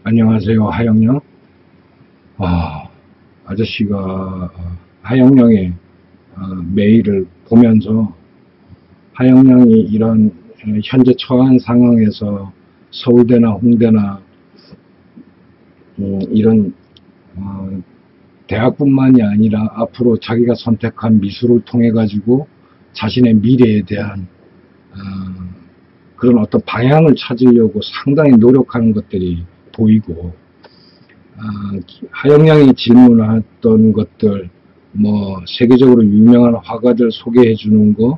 안녕하세요, 하영영. 아저씨가 하영영의 메일을 보면서 하영영이 이런 현재 처한 상황에서 서울대나 홍대나 이런 대학뿐만이 아니라 앞으로 자기가 선택한 미술을 통해 가지고 자신의 미래에 대한 그런 어떤 방향을 찾으려고 상당히 노력하는 것들이 보이고, 하영양이 질문했던 것들, 뭐 세계적으로 유명한 화가들 소개해 주는 거,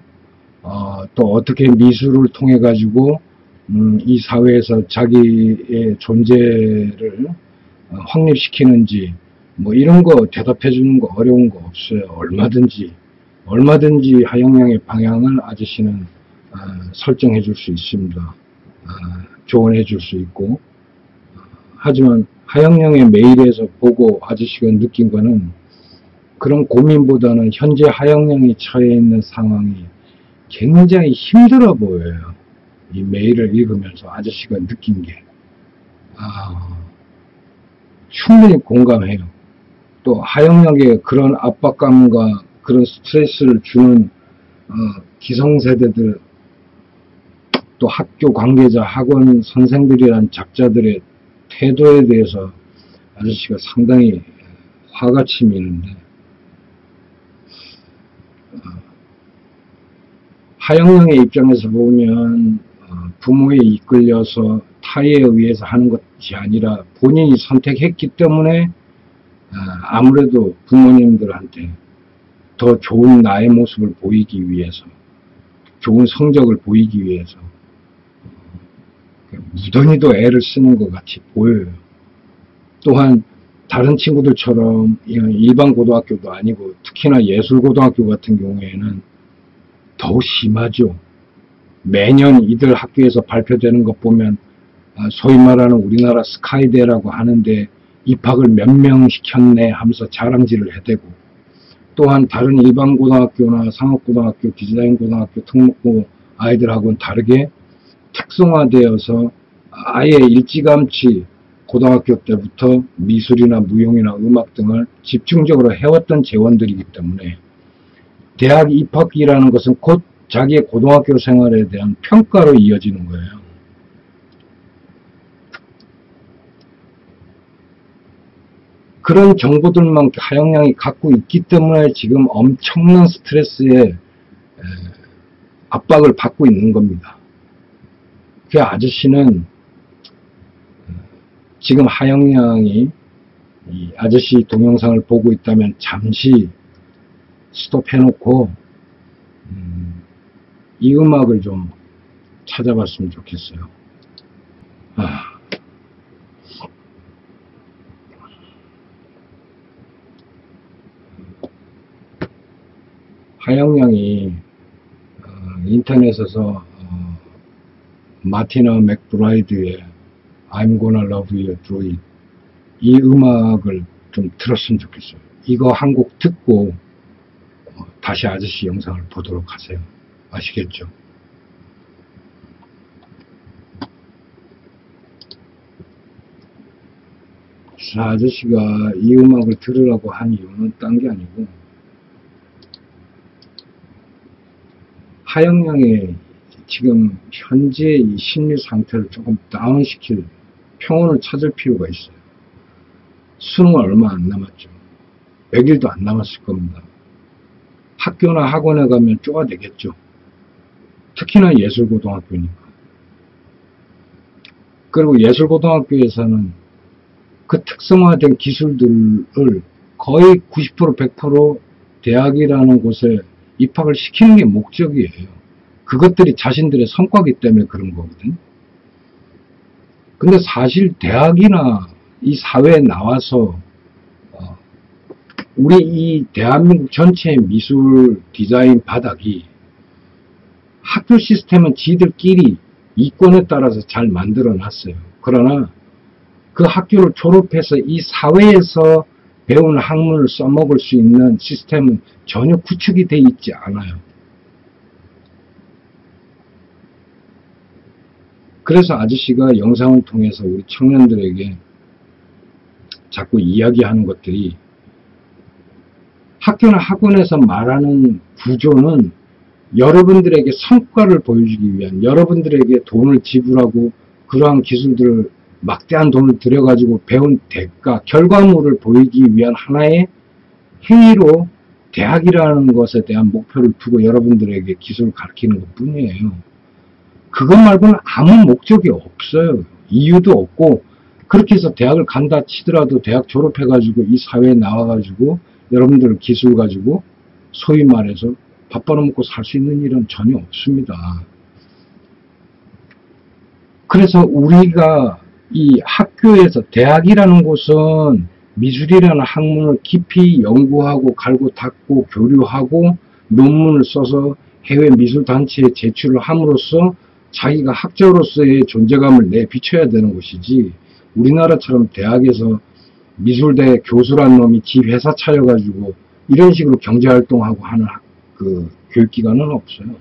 또 어떻게 미술을 통해 가지고 이 사회에서 자기의 존재를 확립시키는지, 뭐 이런 거 대답해 주는 거 어려운 거 없어요. 얼마든지 하영양의 방향을 아저씨는 설정해 줄 수 있습니다. 조언해 줄 수 있고. 하지만 하영영의 메일에서 보고 아저씨가 느낀 거는 그런 고민보다는 현재 하영영이 처해 있는 상황이 굉장히 힘들어 보여요. 이 메일을 읽으면서 아저씨가 느낀 게 충분히 공감해요. 또 하영영의 그런 압박감과 그런 스트레스를 주는 기성세대들, 또 학교 관계자, 학원 선생들이란 작자들의 태도에 대해서 아저씨가 상당히 화가 치미는데, 하영영의 입장에서 보면 부모에 이끌려서 타의에 의해서 하는 것이 아니라 본인이 선택했기 때문에 아무래도 부모님들한테 더 좋은 나의 모습을 보이기 위해서, 좋은 성적을 보이기 위해서 무던히도 애를 쓰는 것 같이 보여요. 또한 다른 친구들처럼 일반 고등학교도 아니고 특히나 예술고등학교 같은 경우에는 더욱 심하죠. 매년 이들 학교에서 발표되는 것 보면 소위 말하는 우리나라 스카이대라고 하는데 입학을 몇 명 시켰네 하면서 자랑질을 해대고, 또한 다른 일반 고등학교나 상업고등학교, 디자인고등학교, 특목고 아이들하고는 다르게 특성화되어서 아예 일찌감치 고등학교 때부터 미술이나 무용이나 음악 등을 집중적으로 해왔던 재원들이기 때문에 대학 입학이라는 것은 곧 자기의 고등학교 생활에 대한 평가로 이어지는 거예요. 그런 정보들만 하영양이 갖고 있기 때문에 지금 엄청난 스트레스에 압박을 받고 있는 겁니다. 그 아저씨는 지금 하영양이 이 아저씨 동영상을 보고 있다면 잠시 스톱해놓고 이 음악을 좀 찾아봤으면 좋겠어요. 하영양이 인터넷에서 마티나 맥브라이드의 I'm Gonna Love You Through It, 이 음악을 좀 들었으면 좋겠어요. 이거 한 곡 듣고 다시 아저씨 영상을 보도록 하세요. 아시겠죠? 아저씨가 이 음악을 들으라고 한 이유는 딴 게 아니고, 하영양의 지금 현재 이 심리 상태를 조금 다운시킬, 평온을 찾을 필요가 있어요. 수능은 얼마 안 남았죠. 100일도 안 남았을 겁니다. 학교나 학원에 가면 쪼아대겠죠. 특히나 예술고등학교니까. 그리고 예술고등학교에서는 그 특성화된 기술들을 거의 90% 100% 대학이라는 곳에 입학을 시키는 게 목적이에요. 그것들이 자신들의 성과기 때문에 그런 거거든요. 근데 사실 대학이나 이 사회에 나와서 우리 이 대한민국 전체의 미술 디자인 바닥이, 학교 시스템은 지들끼리 이권에 따라서 잘 만들어 놨어요. 그러나 그 학교를 졸업해서 이 사회에서 배운 학문을 써먹을 수 있는 시스템은 전혀 구축이 돼 있지 않아요. 그래서 아저씨가 영상을 통해서 우리 청년들에게 자꾸 이야기하는 것들이 학교나 학원에서 말하는 구조는 여러분들에게 성과를 보여주기 위한, 여러분들에게 돈을 지불하고 그러한 기술들을 막대한 돈을 들여가지고 배운 대가, 결과물을 보이기 위한 하나의 행위로 대학이라는 것에 대한 목표를 두고 여러분들에게 기술을 가르치는 것 뿐이에요. 그것 말고는 아무 목적이 없어요. 이유도 없고, 그렇게 해서 대학을 간다 치더라도 대학 졸업해가지고 이 사회에 나와가지고 여러분들 기술 가지고 소위 말해서 밥 벌어먹고 살 수 있는 일은 전혀 없습니다. 그래서 우리가 이 학교에서, 대학이라는 곳은 미술이라는 학문을 깊이 연구하고 갈고 닦고 교류하고 논문을 써서 해외 미술단체에 제출을 함으로써 자기가 학자로서의 존재감을 내비쳐야 되는 곳이지, 우리나라처럼 대학에서 미술대 교수란 놈이 지 회사 차려가지고 이런 식으로 경제활동하고 하는 그 교육기관은 없어요.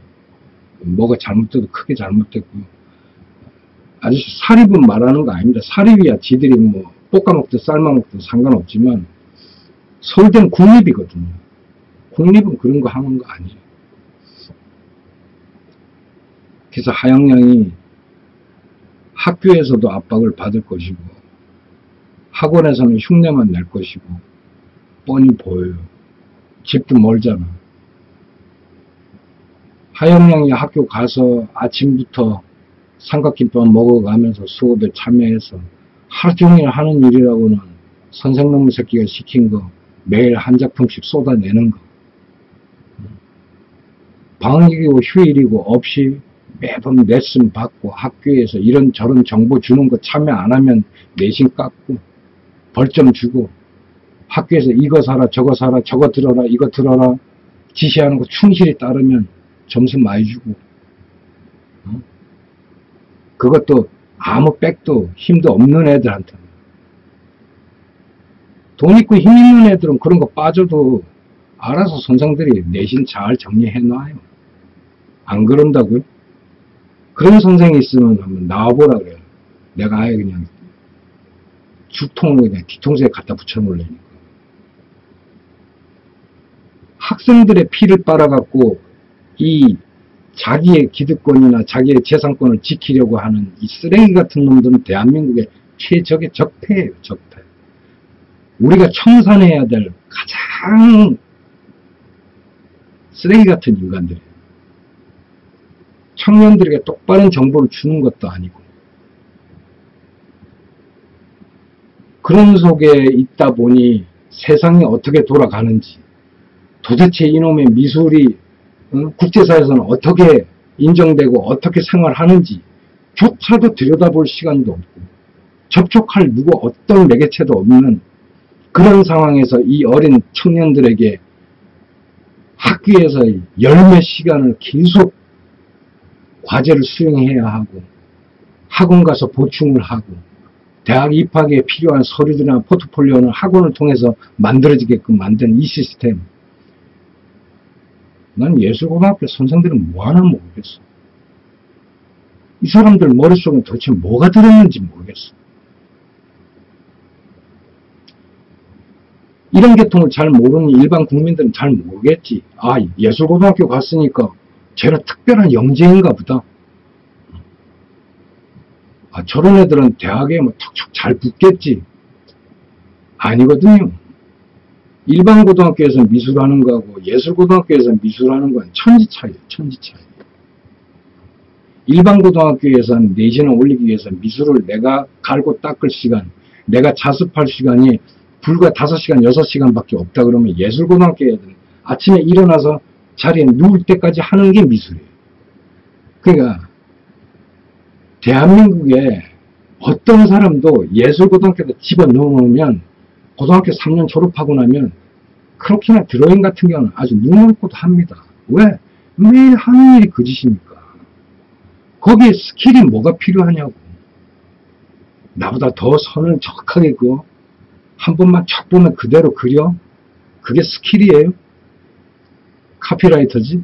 뭐가 잘못돼도 크게 잘못됐고, 아저씨 사립은 말하는 거 아닙니다. 사립이야 지들이 뭐 볶아먹든 삶아먹든 상관없지만 서울대는 국립이거든요. 국립은 그런 거 하는 거 아니에요. 그래서 하영양이 학교에서도 압박을 받을 것이고 학원에서는 흉내만 낼 것이고 뻔히 보여요. 집도 멀잖아. 하영양이 학교 가서 아침부터 삼각김밥 먹어가면서 수업에 참여해서 하루 종일 하는 일이라고는 선생놈의 새끼가 시킨 거 매일 한 작품씩 쏟아내는 거, 방학이고 휴일이고 없이 매번 레슨 받고 학교에서 이런저런 정보 주는 거 참여 안 하면 내신 깎고 벌점 주고, 학교에서 이거 사라 저거 사라 저거 들어라 이거 들어라 지시하는 거 충실히 따르면 점수 많이 주고, 그것도 아무 백도 힘도 없는 애들한테. 돈 있고 힘 있는 애들은 그런 거 빠져도 알아서 선생들이 내신 잘 정리해 놔요. 안 그런다고요? 그런 선생이 있으면 한번 나와보라 그래요. 내가 아예 그냥 죽통으로 그냥 뒤통수에 갖다 붙여 놓으려니까. 학생들의 피를 빨아갖고 이 자기의 기득권이나 자기의 재산권을 지키려고 하는 이 쓰레기 같은 놈들은 대한민국의 최적의 적폐예요. 적폐. 우리가 청산해야 될 가장 쓰레기 같은 인간들이에요. 청년들에게 똑바른 정보를 주는 것도 아니고, 그런 속에 있다 보니 세상이 어떻게 돌아가는지, 도대체 이놈의 미술이 국제사회에서는 어떻게 인정되고 어떻게 생활하는지 조차도 들여다볼 시간도 없고 접촉할 누구 어떤 매개체도 없는 그런 상황에서 이 어린 청년들에게 학교에서 열몇 시간을 계속 과제를 수행해야 하고 학원 가서 보충을 하고 대학 입학에 필요한 서류들이나 포트폴리오는 학원을 통해서 만들어지게끔 만든 이 시스템, 난 예술고등학교 선생들은 뭐하나 모르겠어. 이 사람들 머릿속에 도대체 뭐가 들었는지 모르겠어. 이런 계통을 잘 모르는 일반 국민들은 잘 모르겠지. 아, 예술고등학교 갔으니까 쟤는 특별한 영재인가 보다. 아, 저런 애들은 대학에 뭐 턱턱 잘 붙겠지. 아니거든요. 일반 고등학교에서 미술하는 거하고 예술고등학교에서 미술하는 건 천지 차이예요. 천지 차이. 일반 고등학교에서는 내신을 올리기 위해서 미술을 내가 갈고 닦을 시간, 내가 자습할 시간이 불과 5시간, 6시간밖에 없다 그러면 예술고등학교 애들은 아침에 일어나서 자리에 누울 때까지 하는 게 미술이에요. 그러니까 대한민국에 어떤 사람도 예술고등학교에 집어넣으면 고등학교 3년 졸업하고 나면 크로키나 드로잉 같은 경우는 아주 눈먼고도 합니다. 왜? 매일 하는 일이 그 짓이니까. 거기에 스킬이 뭐가 필요하냐고. 나보다 더 선을 정확하게 그어? 한 번만 쫙 보면 그대로 그려? 그게 스킬이에요? 카피라이터지?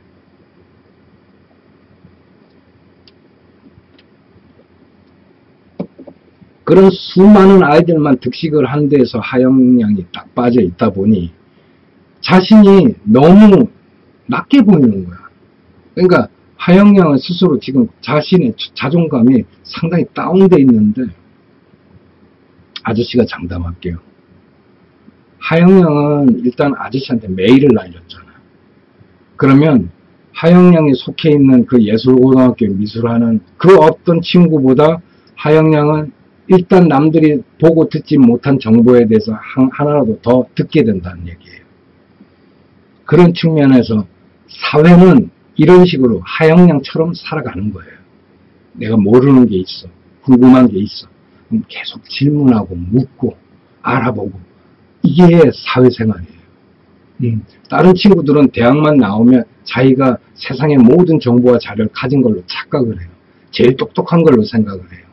그런 수많은 아이들만 득식을 한 데에서 하영양이 딱 빠져 있다 보니 자신이 너무 낮게 보이는 거야. 그러니까 하영양은 스스로 지금 자신의 자존감이 상당히 다운돼 있는데, 아저씨가 장담할게요. 하영양은 일단 아저씨한테 메일을 날렸잖아. 그러면 하영양이 속해 있는 그 예술고등학교 미술하는 그 어떤 친구보다 하영양은 일단 남들이 보고 듣지 못한 정보에 대해서 하나라도 더 듣게 된다는 얘기예요. 그런 측면에서 사회는 이런 식으로 하영양처럼 살아가는 거예요. 내가 모르는 게 있어, 궁금한 게 있어, 그럼 계속 질문하고 묻고 알아보고, 이게 사회생활이에요. 다른 친구들은 대학만 나오면 자기가 세상의 모든 정보와 자료를 가진 걸로 착각을 해요. 제일 똑똑한 걸로 생각을 해요.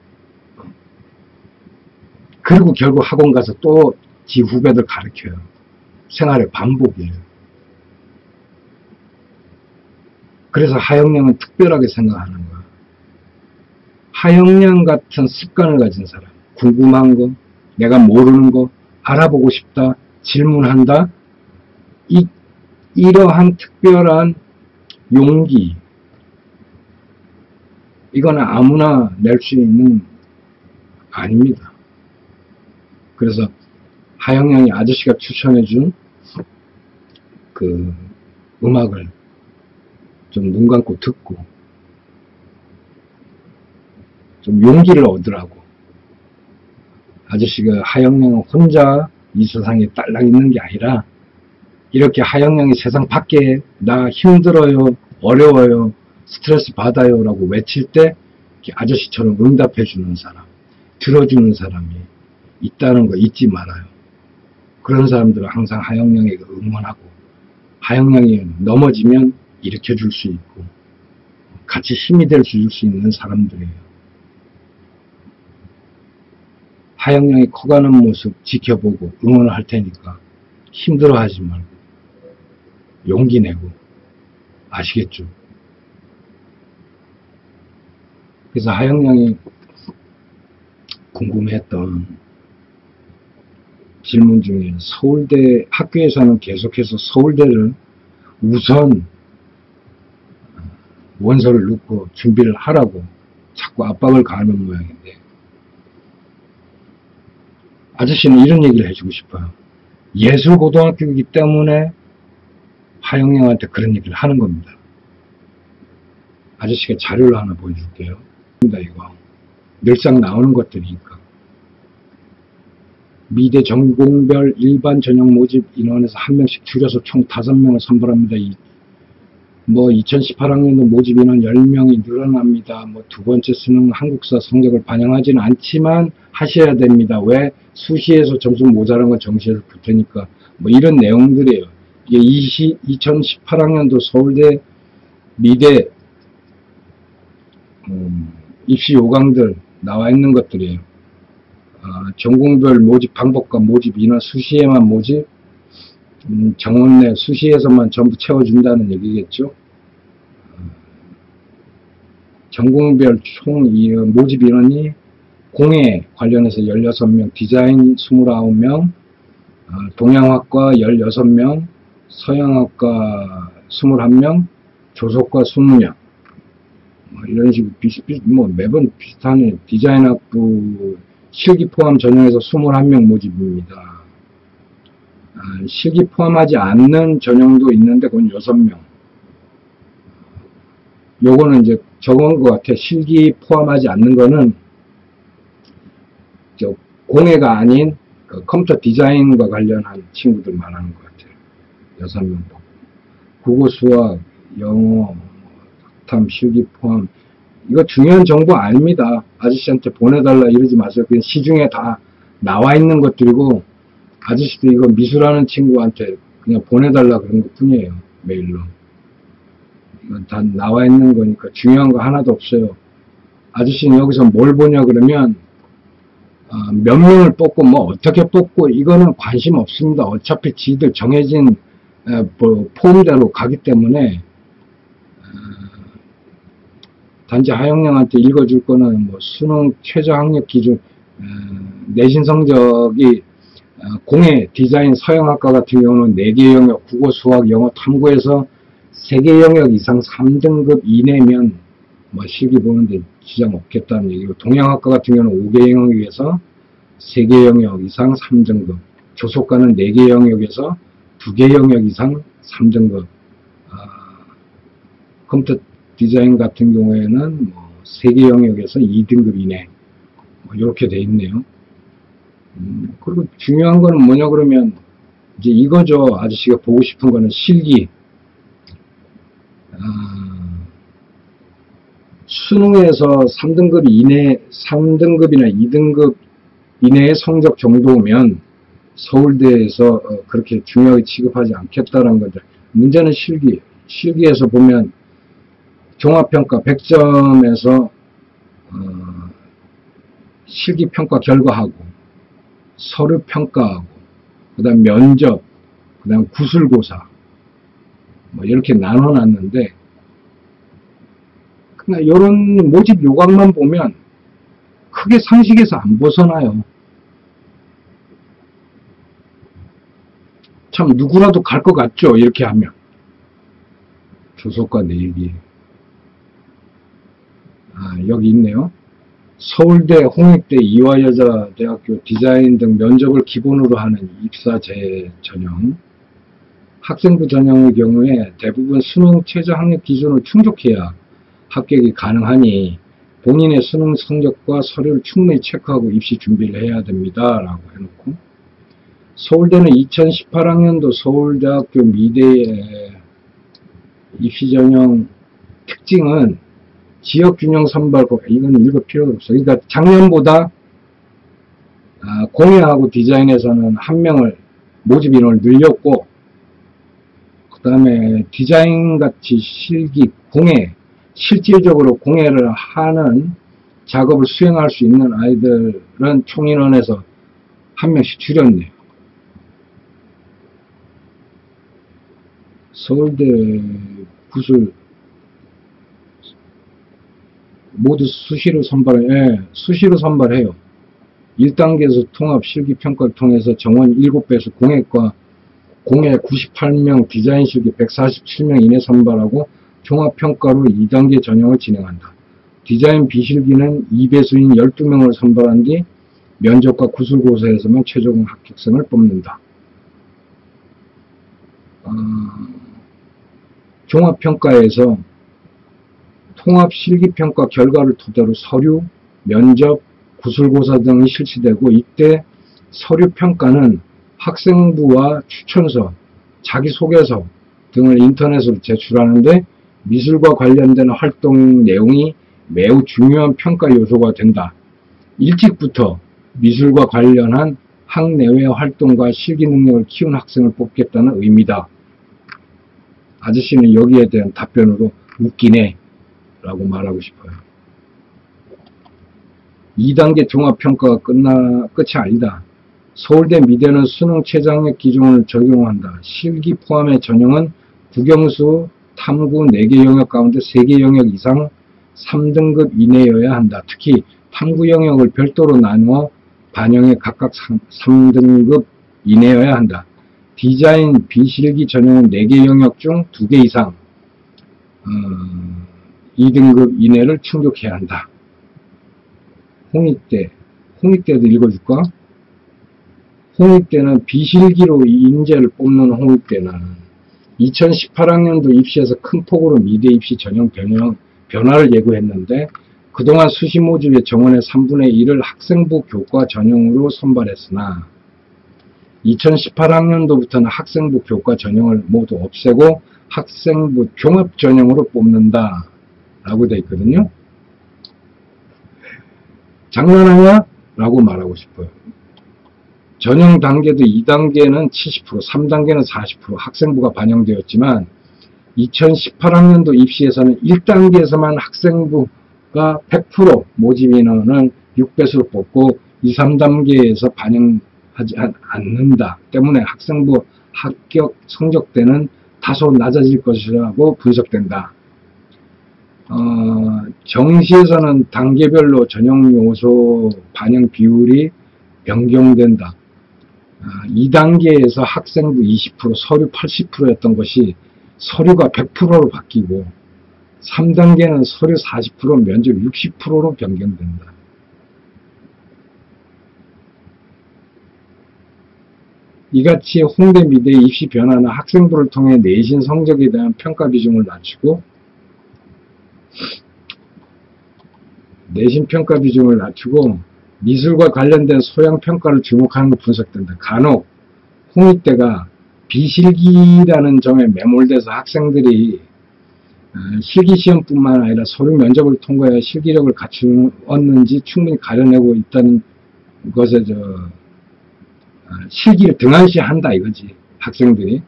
그리고 결국 학원 가서 또 지 후배들 가르쳐요. 생활의 반복이에요. 그래서 하영양은 특별하게 생각하는 거야. 하영양 같은 습관을 가진 사람, 궁금한 거, 내가 모르는 거 알아보고 싶다, 질문한다, 이러한 특별한 용기, 이거는 아무나 낼 수 있는 아닙니다. 그래서 하영양이 아저씨가 추천해준 그 음악을 좀 눈 감고 듣고 좀 용기를 얻으라고. 아저씨가 하영양은 혼자 이 세상에 딸랑 있는 게 아니라 이렇게 하영양이 세상 밖에 나 힘들어요, 어려워요, 스트레스 받아요 라고 외칠 때 아저씨처럼 응답해 주는 사람, 들어주는 사람이 있다는 거 잊지 말아요. 그런 사람들은 항상 하영양에게 응원하고, 하영양이 넘어지면 일으켜 줄 수 있고 같이 힘이 될 수 있는 사람들이에요. 하영양이 커가는 모습 지켜보고 응원을 할 테니까 힘들어하지 말고 용기 내고, 아시겠죠? 그래서 하영양이 궁금해했던 질문 중에 서울대, 학교에서는 계속해서 서울대를 우선 원서를 넣고 준비를 하라고 자꾸 압박을 가하는 모양인데, 아저씨는 이런 얘기를 해주고 싶어요. 예술고등학교이기 때문에 하영양한테 그런 얘기를 하는 겁니다. 아저씨가 자료를 하나 보여줄게요. 이거 늘상 나오는 것들이니까. 미대 전공별 일반 전형 모집 인원에서 한 명씩 줄여서 총 5명을 선발합니다. 2018학년도 모집 인원 10명이 늘어납니다. 두 번째 수능 한국사 성적을 반영하지는 않지만 하셔야 됩니다. 왜? 수시에서 점수 모자란 건 정시에서 붙으니까. 이런 내용들이에요. 이게 2018학년도 서울대 미대 입시 요강들 나와 있는 것들이에요. 전공별 모집 방법과 모집 인원, 수시에만 모집, 정원 내 수시에서만 전부 채워준다는 얘기겠죠. 전공별 총 모집 인원이 공예 관련해서 16명, 디자인 29명, 동양학과 16명, 서양학과 21명, 조속과 20명. 이런 식으로 매번 비슷하네. 디자인학부 실기 포함 전형에서 21명 모집입니다. 실기 포함하지 않는 전형도 있는데 그건 6명. 요거는 이제 적은 것 같아. 실기 포함하지 않는 거는 공예가 아닌 컴퓨터 디자인과 관련한 친구들 말하는 것 같아요. 6명 보고. 국어, 수학, 영어, 탐, 실기 포함. 이거 중요한 정보 아닙니다. 아저씨한테 보내달라 이러지 마세요. 그냥 시중에 다 나와 있는 것들이고, 아저씨도 이거 미술하는 친구한테 그냥 보내달라 그런 것 뿐이에요. 메일로. 이건 다 나와 있는 거니까 중요한 거 하나도 없어요. 아저씨는 여기서 뭘 보냐 그러면 몇 명을 뽑고 어떻게 뽑고 이거는 관심 없습니다. 어차피 지들 정해진 폼대로 가기 때문에 단지 하영양한테 읽어줄 거는 수능 최저 학력 기준 내신 성적이 공예, 디자인, 서양학과 같은 경우는 4개 영역, 국어, 수학, 영어, 탐구에서 3개 영역 이상 3등급 이내면 뭐 실기 보는데 지장 없겠다는 얘기고, 동양학과 같은 경우는 5개 영역에서 3개 영역 이상 3등급, 조속과는 4개 영역에서 2개 영역 이상 3등급, 컴퓨터 디자인 같은 경우에는 뭐 3개 영역에서 2등급 이내, 뭐 이렇게 돼 있네요. 그리고 중요한 거는 뭐냐 그러면 이제 이거죠. 아저씨가 보고 싶은 거는 실기. 수능에서 3등급 이내, 3등급이나 2등급 이내의 성적 정도면 서울대에서 그렇게 중요하게 취급하지 않겠다는 건데, 문제는 실기. 실기에서 보면 종합평가 100점에서 실기평가 결과하고, 서류평가하고, 그 다음 면접, 그 다음 구술고사, 뭐 이렇게 나눠놨는데, 그냥 이런 모집 요강만 보면 크게 상식에서 안 벗어나요. 참 누구라도 갈 것 같죠, 이렇게 하면. 조속과 내일기. 여기 있네요. 서울대, 홍익대, 이화여자대학교 디자인 등 면접을 기본으로 하는 입사제 전형. 학생부 전형의 경우에 대부분 수능 최저 학력 기준을 충족해야 합격이 가능하니 본인의 수능 성적과 서류를 충분히 체크하고 입시 준비를 해야 됩니다. 라고 해놓고, 서울대는 2018학년도 서울대학교 미대의 입시 전형 특징은 지역균형 선발, 이건 읽을 필요도 없어요. 그러니까 작년보다 공예하고 디자인에서는 한 명을 모집 인원을 늘렸고, 그 다음에 디자인같이 실기, 공예, 실질적으로 공예를 하는 작업을 수행할 수 있는 아이들은 총인원에서 한 명씩 줄였네요. 서울대 구술 모두 수시로 수시로 선발해요. 1단계에서 통합 실기평가를 통해서 정원 7배수 공예과 공예 98명, 디자인 실기 147명 이내 선발하고 종합평가로 2단계 전형을 진행한다. 디자인 비실기는 2배수인 12명을 선발한 뒤 면접과 구술고사에서만 최종 합격생을 뽑는다. 종합평가에서 통합 실기평가 결과를 토대로 서류, 면접, 구술고사 등이 실시되고, 이때 서류평가는 학생부와 추천서, 자기소개서 등을 인터넷으로 제출하는데 미술과 관련된 활동 내용이 매우 중요한 평가 요소가 된다. 일찍부터 미술과 관련한 학내외 활동과 실기 능력을 키운 학생을 뽑겠다는 의미다. 아저씨는 여기에 대한 답변으로 웃기네 라고 말하고 싶어요. 2단계 종합평가가 끝이 아니다. 서울대 미대는 수능 최저학력 기준을 적용한다. 실기 포함의 전형은 국영수, 탐구 4개 영역 가운데 3개 영역 이상 3등급 이내여야 한다. 특히 탐구 영역을 별도로 나누어 반영해 각각 3등급 이내여야 한다. 디자인 비실기 전형은 4개 영역 중 2개 이상 2등급 이내를 충족해야 한다. 홍익대도 읽어줄까? 홍익대는 비실기로 인재를 뽑는 홍익대는 2018학년도 입시에서 큰 폭으로 미대 입시 전형 변화를 예고했는데, 그동안 수시 모집의 정원의 3분의 1을 학생부 교과 전형으로 선발했으나 2018학년도부터는 학생부 교과 전형을 모두 없애고 학생부 종합 전형으로 뽑는다 라고 되어 있거든요. 장난하냐? 라고 말하고 싶어요. 전형 단계도 2단계는 70%, 3단계는 40% 학생부가 반영되었지만 2018학년도 입시에서는 1단계에서만 학생부가 100% 모집 인원을 6배수로 뽑고 2, 3단계에서 반영하지 않는다 때문에 학생부 합격 성적대는 다소 낮아질 것이라고 분석된다. 정시에서는 단계별로 전형 요소 반영 비율이 변경된다. 2단계에서 학생부 20%, 서류 80%였던 것이 서류가 100%로 바뀌고 3단계는 서류 40%, 면접 60%로 변경된다. 이같이 홍대 미대 입시 변화는 학생부를 통해 내신 성적에 대한 평가 비중을 낮추고 미술과 관련된 소양 평가를 주목하는 것 분석된다. 간혹 홍익대가 비실기라는 점에 매몰돼서 학생들이 실기시험뿐만 아니라 서류 면접을 통과해 실기력을 갖추었는지 충분히 가려내고 있다는 것에 실기를 등한시한다 이거지. 학생들이.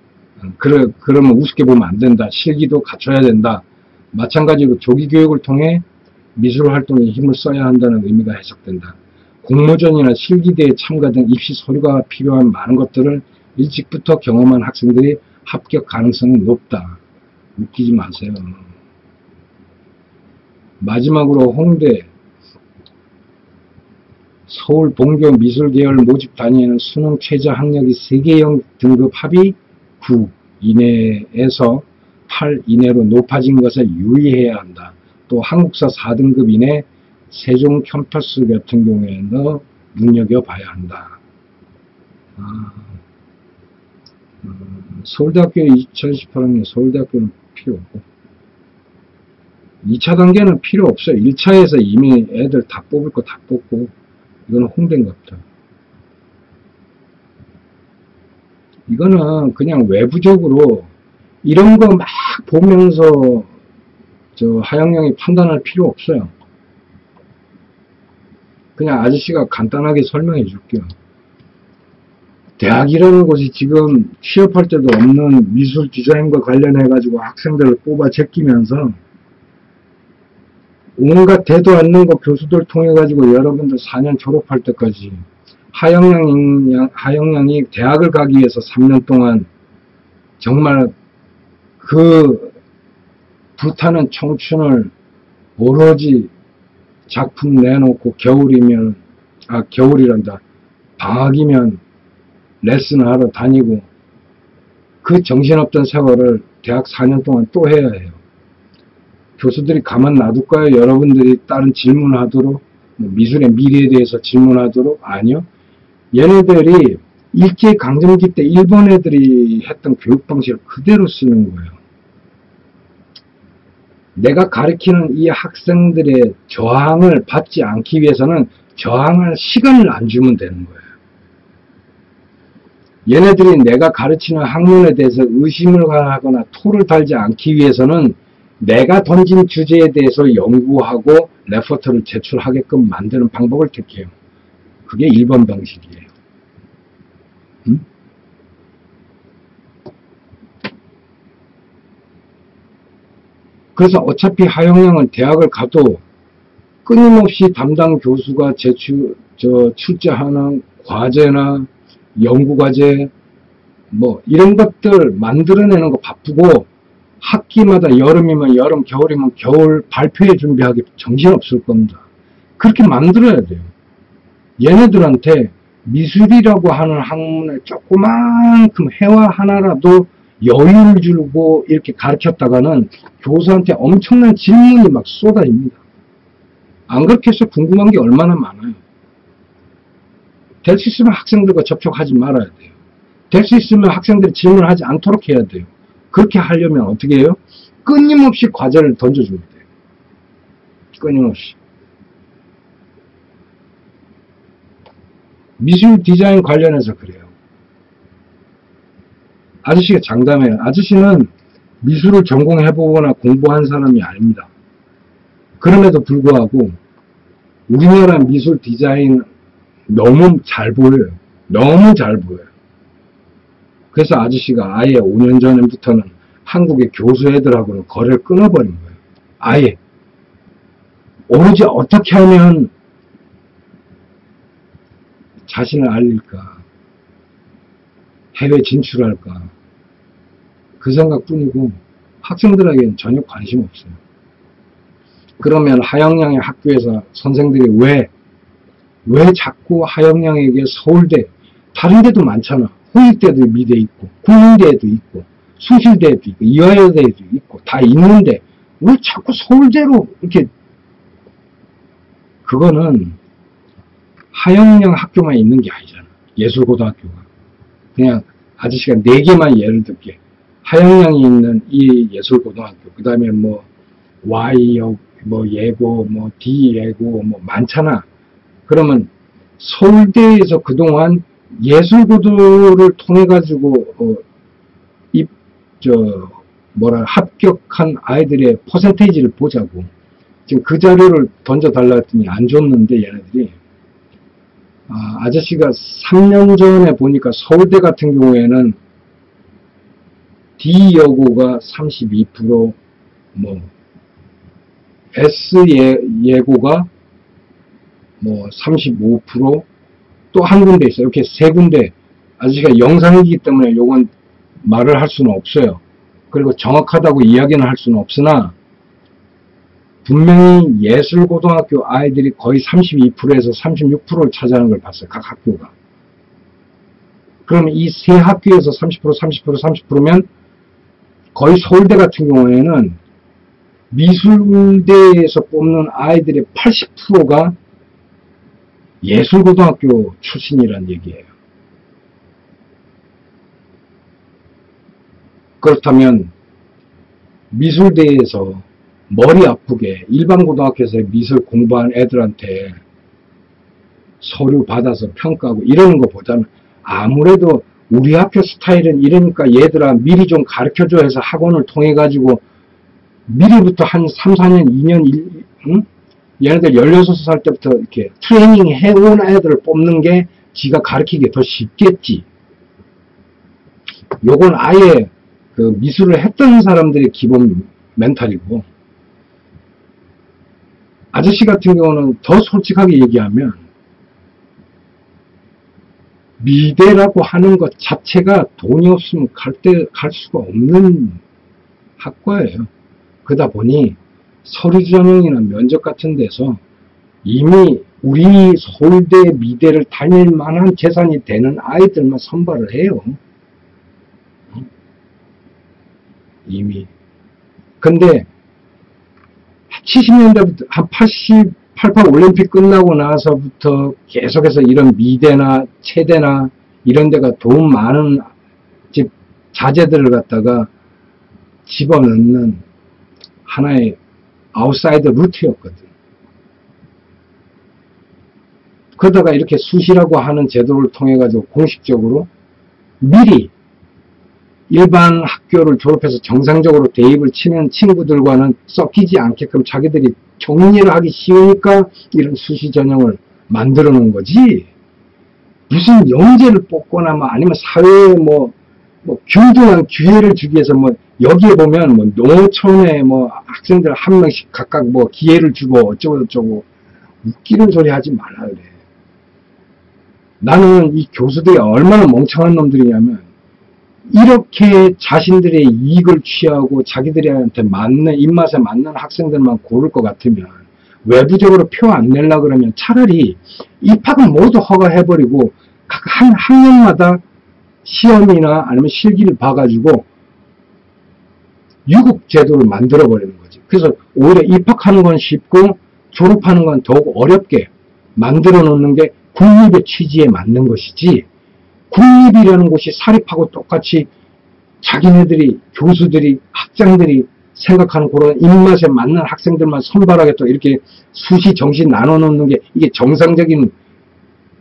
그러면 우습게 보면 안 된다. 실기도 갖춰야 된다. 마찬가지로 조기교육을 통해 미술활동에 힘을 써야 한다는 의미가 해석된다. 공모전이나 실기대회 참가 등 입시 서류가 필요한 많은 것들을 일찍부터 경험한 학생들이 합격 가능성이 높다. 웃기지 마세요. 마지막으로 홍대 서울 본교 미술계열 모집 단위에는 수능 최저 학력이 3개형 등급 합이 9 이내에서 8 이내로 높아진 것에 유의해야 한다. 또 한국사 4등급 이내 세종 캠퍼스 같은 경우에는 눈여겨봐야 한다. 서울대학교 2018학년 서울대학교는 필요 없고 2차 단계는 필요 없어요. 1차에서 이미 애들 다 뽑을 거 다 뽑고 이거는 홍대인갑다. 이거는 그냥 외부적으로 이런 거 막 보면서 하영영이 판단할 필요 없어요. 그냥 아저씨가 간단하게 설명해 줄게요. 대학이라는 곳이 지금 취업할 때도 없는 미술 디자인과 관련해 가지고 학생들을 뽑아 제끼면서 온갖 대도 않는 거 교수들 통해 가지고 여러분들 4년 졸업할 때까지 하영영이 대학을 가기 위해서 3년 동안 정말 그 불타는 청춘을 오로지 작품 내놓고 겨울이란다. 방학이면 레슨을 하러 다니고 그 정신없던 세월을 대학 4년 동안 또 해야 해요. 교수들이 가만 놔둘까요? 여러분들이 다른 질문하도록 미술의 미래에 대해서 질문하도록? 아니요. 얘네들이 일제강점기 때 일본 애들이 했던 교육 방식을 그대로 쓰는 거예요. 내가 가르치는 이 학생들의 저항을 받지 않기 위해서는 저항할 시간을 안 주면 되는 거예요. 얘네들이 내가 가르치는 학문에 대해서 의심을 하거나 토를 달지 않기 위해서는 내가 던진 주제에 대해서 연구하고 레포트를 제출하게끔 만드는 방법을 택해요. 그게 1번 방식이에요. 그래서 어차피 하영영은 대학을 가도 끊임없이 담당 교수가 출제하는 과제나 연구과제 이런 것들 만들어내는 거 바쁘고 학기마다 여름이면 여름, 겨울이면 겨울 발표회 준비하기 정신없을 겁니다. 그렇게 만들어야 돼요. 얘네들한테 미술이라고 하는 학문을 조그만큼 회화 하나라도 여유를 주고 이렇게 가르쳤다가는 교수한테 엄청난 질문이 막 쏟아집니다. 안 그렇게 해서 궁금한 게 얼마나 많아요. 될 수 있으면 학생들과 접촉하지 말아야 돼요. 될 수 있으면 학생들이 질문하지 않도록 해야 돼요. 그렇게 하려면 어떻게 해요? 끊임없이 과제를 던져주면 돼요. 끊임없이. 미술 디자인 관련해서 그래요. 아저씨가 장담해요. 아저씨는 미술을 전공해보거나 공부한 사람이 아닙니다. 그럼에도 불구하고 우리나라 미술 디자인 너무 잘 보여요. 너무 잘 보여요. 그래서 아저씨가 아예 5년 전부터는 한국의 교수 애들하고는 거래를 끊어버린 거예요. 아예. 오로지 어떻게 하면 자신을 알릴까, 해외 진출할까, 그 생각뿐이고 학생들에게는 전혀 관심 없어요. 그러면 하영양의 학교에서 선생들이 왜 자꾸 하영양에게 서울대, 다른 데도 많잖아. 홍익대도 미대 있고, 국민대도 있고, 숭실대도 있고, 이화여대도 있고, 다 있는데, 왜 자꾸 서울대로 이렇게, 그거는 하영양 학교만 있는 게 아니잖아. 예술고등학교가. 그냥 아저씨가 4개만 예를 들게. 하영양이 있는 이 예술고등학교, 그 다음에 뭐, Y역, 뭐, 예고, 뭐, D 예고, 뭐, 많잖아. 그러면 서울대에서 그동안 예술고도를 통해가지고, 합격한 아이들의 퍼센테이지를 보자고. 지금 그 자료를 던져달라 했더니 안 줬는데, 얘네들이. 아저씨가 3년 전에 보니까 서울대 같은 경우에는 D 여고가 32%, 뭐, S 예고가 뭐 35%, 또 한 군데 있어요. 이렇게 3군데. 아저씨가 영상이기 때문에 요건 말을 할 수는 없어요. 그리고 정확하다고 이야기는 할 수는 없으나, 분명히 예술고등학교 아이들이 거의 32%에서 36%를 차지하는 걸 봤어요. 각 학교가. 그러면 이 세 학교에서 30%, 30%, 30%면 거의 서울대 같은 경우에는 미술대에서 뽑는 아이들의 80%가 예술고등학교 출신이란 얘기예요. 그렇다면 미술대에서 머리 아프게 일반 고등학교에서 미술 공부한 애들한테 서류 받아서 평가하고 이러는 것보다는 아무래도 우리 학교 스타일은 이러니까 얘들아 미리 좀 가르쳐줘 해서 학원을 통해 가지고 미리부터 한 3, 4년, 2년, 응? 얘네들 16살 때부터 이렇게 트레이닝 해온 애들을 뽑는 게 지가 가르치기 더 쉽겠지. 요건 아예 그 미술을 했던 사람들의 기본 멘탈이고, 아저씨 같은 경우는 더 솔직하게 얘기하면 미대라고 하는 것 자체가 돈이 없으면 갈 수가 없는 학과예요. 그러다 보니 서류 전형이나 면접 같은 데서 이미 우리 서울대 미대를 다닐 만한 재산이 되는 아이들만 선발을 해요. 이미. 근데 70년대부터 한 88 올림픽 끝나고 나서부터 계속해서 이런 미대나 체대나 이런 데가 돈 많은 자재들을 갖다가 집어넣는 하나의 아웃사이더 루트였거든. 그러다가 이렇게 수시라고 하는 제도를 통해 가지고 공식적으로 미리 일반 학교를 졸업해서 정상적으로 대입을 치는 친구들과는 섞이지 않게끔 자기들이 정리를 하기 쉬우니까 이런 수시 전형을 만들어 놓은 거지. 무슨 영재를 뽑거나 뭐 아니면 사회에 뭐 균등한 기회를 주기 위해서 뭐 여기에 보면 뭐 농어촌에 뭐 학생들 한 명씩 각각 뭐 기회를 주고 어쩌고 웃기는 소리 하지 말라 그래. 나는 이 교수들이 얼마나 멍청한 놈들이냐면 이렇게 자신들의 이익을 취하고 자기들한테 맞는 입맛에 맞는 학생들만 고를 것 같으면 외부적으로 표 안 내려 그러면 차라리 입학을 모두 허가해버리고 각 한 학년마다 시험이나 아니면 실기를 봐가지고 유급 제도를 만들어 버리는 거지. 그래서 오히려 입학하는 건 쉽고 졸업하는 건 더욱 어렵게 만들어 놓는 게 국립의 취지에 맞는 것이지, 국립이라는 곳이 사립하고 똑같이 자기네들이 교수들이 학장들이 생각하는 그런 입맛에 맞는 학생들만 선발하겠다 이렇게 수시 정시 나눠 놓는 게 이게 정상적인,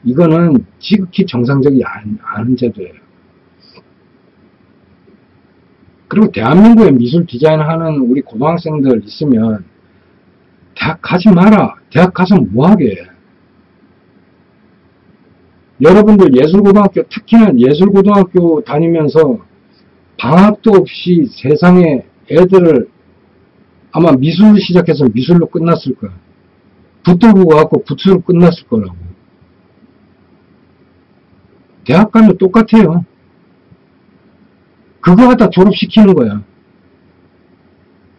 이거는 지극히 정상적이 않은 제도예요. 그리고 대한민국에 미술 디자인하는 우리 고등학생들 있으면 대학 가지 마라. 대학 가서 뭐하게. 여러분들 예술고등학교, 특히나 예술고등학교 다니면서 방학도 없이 세상에 애들을 아마 미술로 시작해서 미술로 끝났을 거야. 붙들고 가갖고 붓으로 끝났을 거라고. 대학 가면 똑같아요. 그거 갖다 졸업시키는 거야.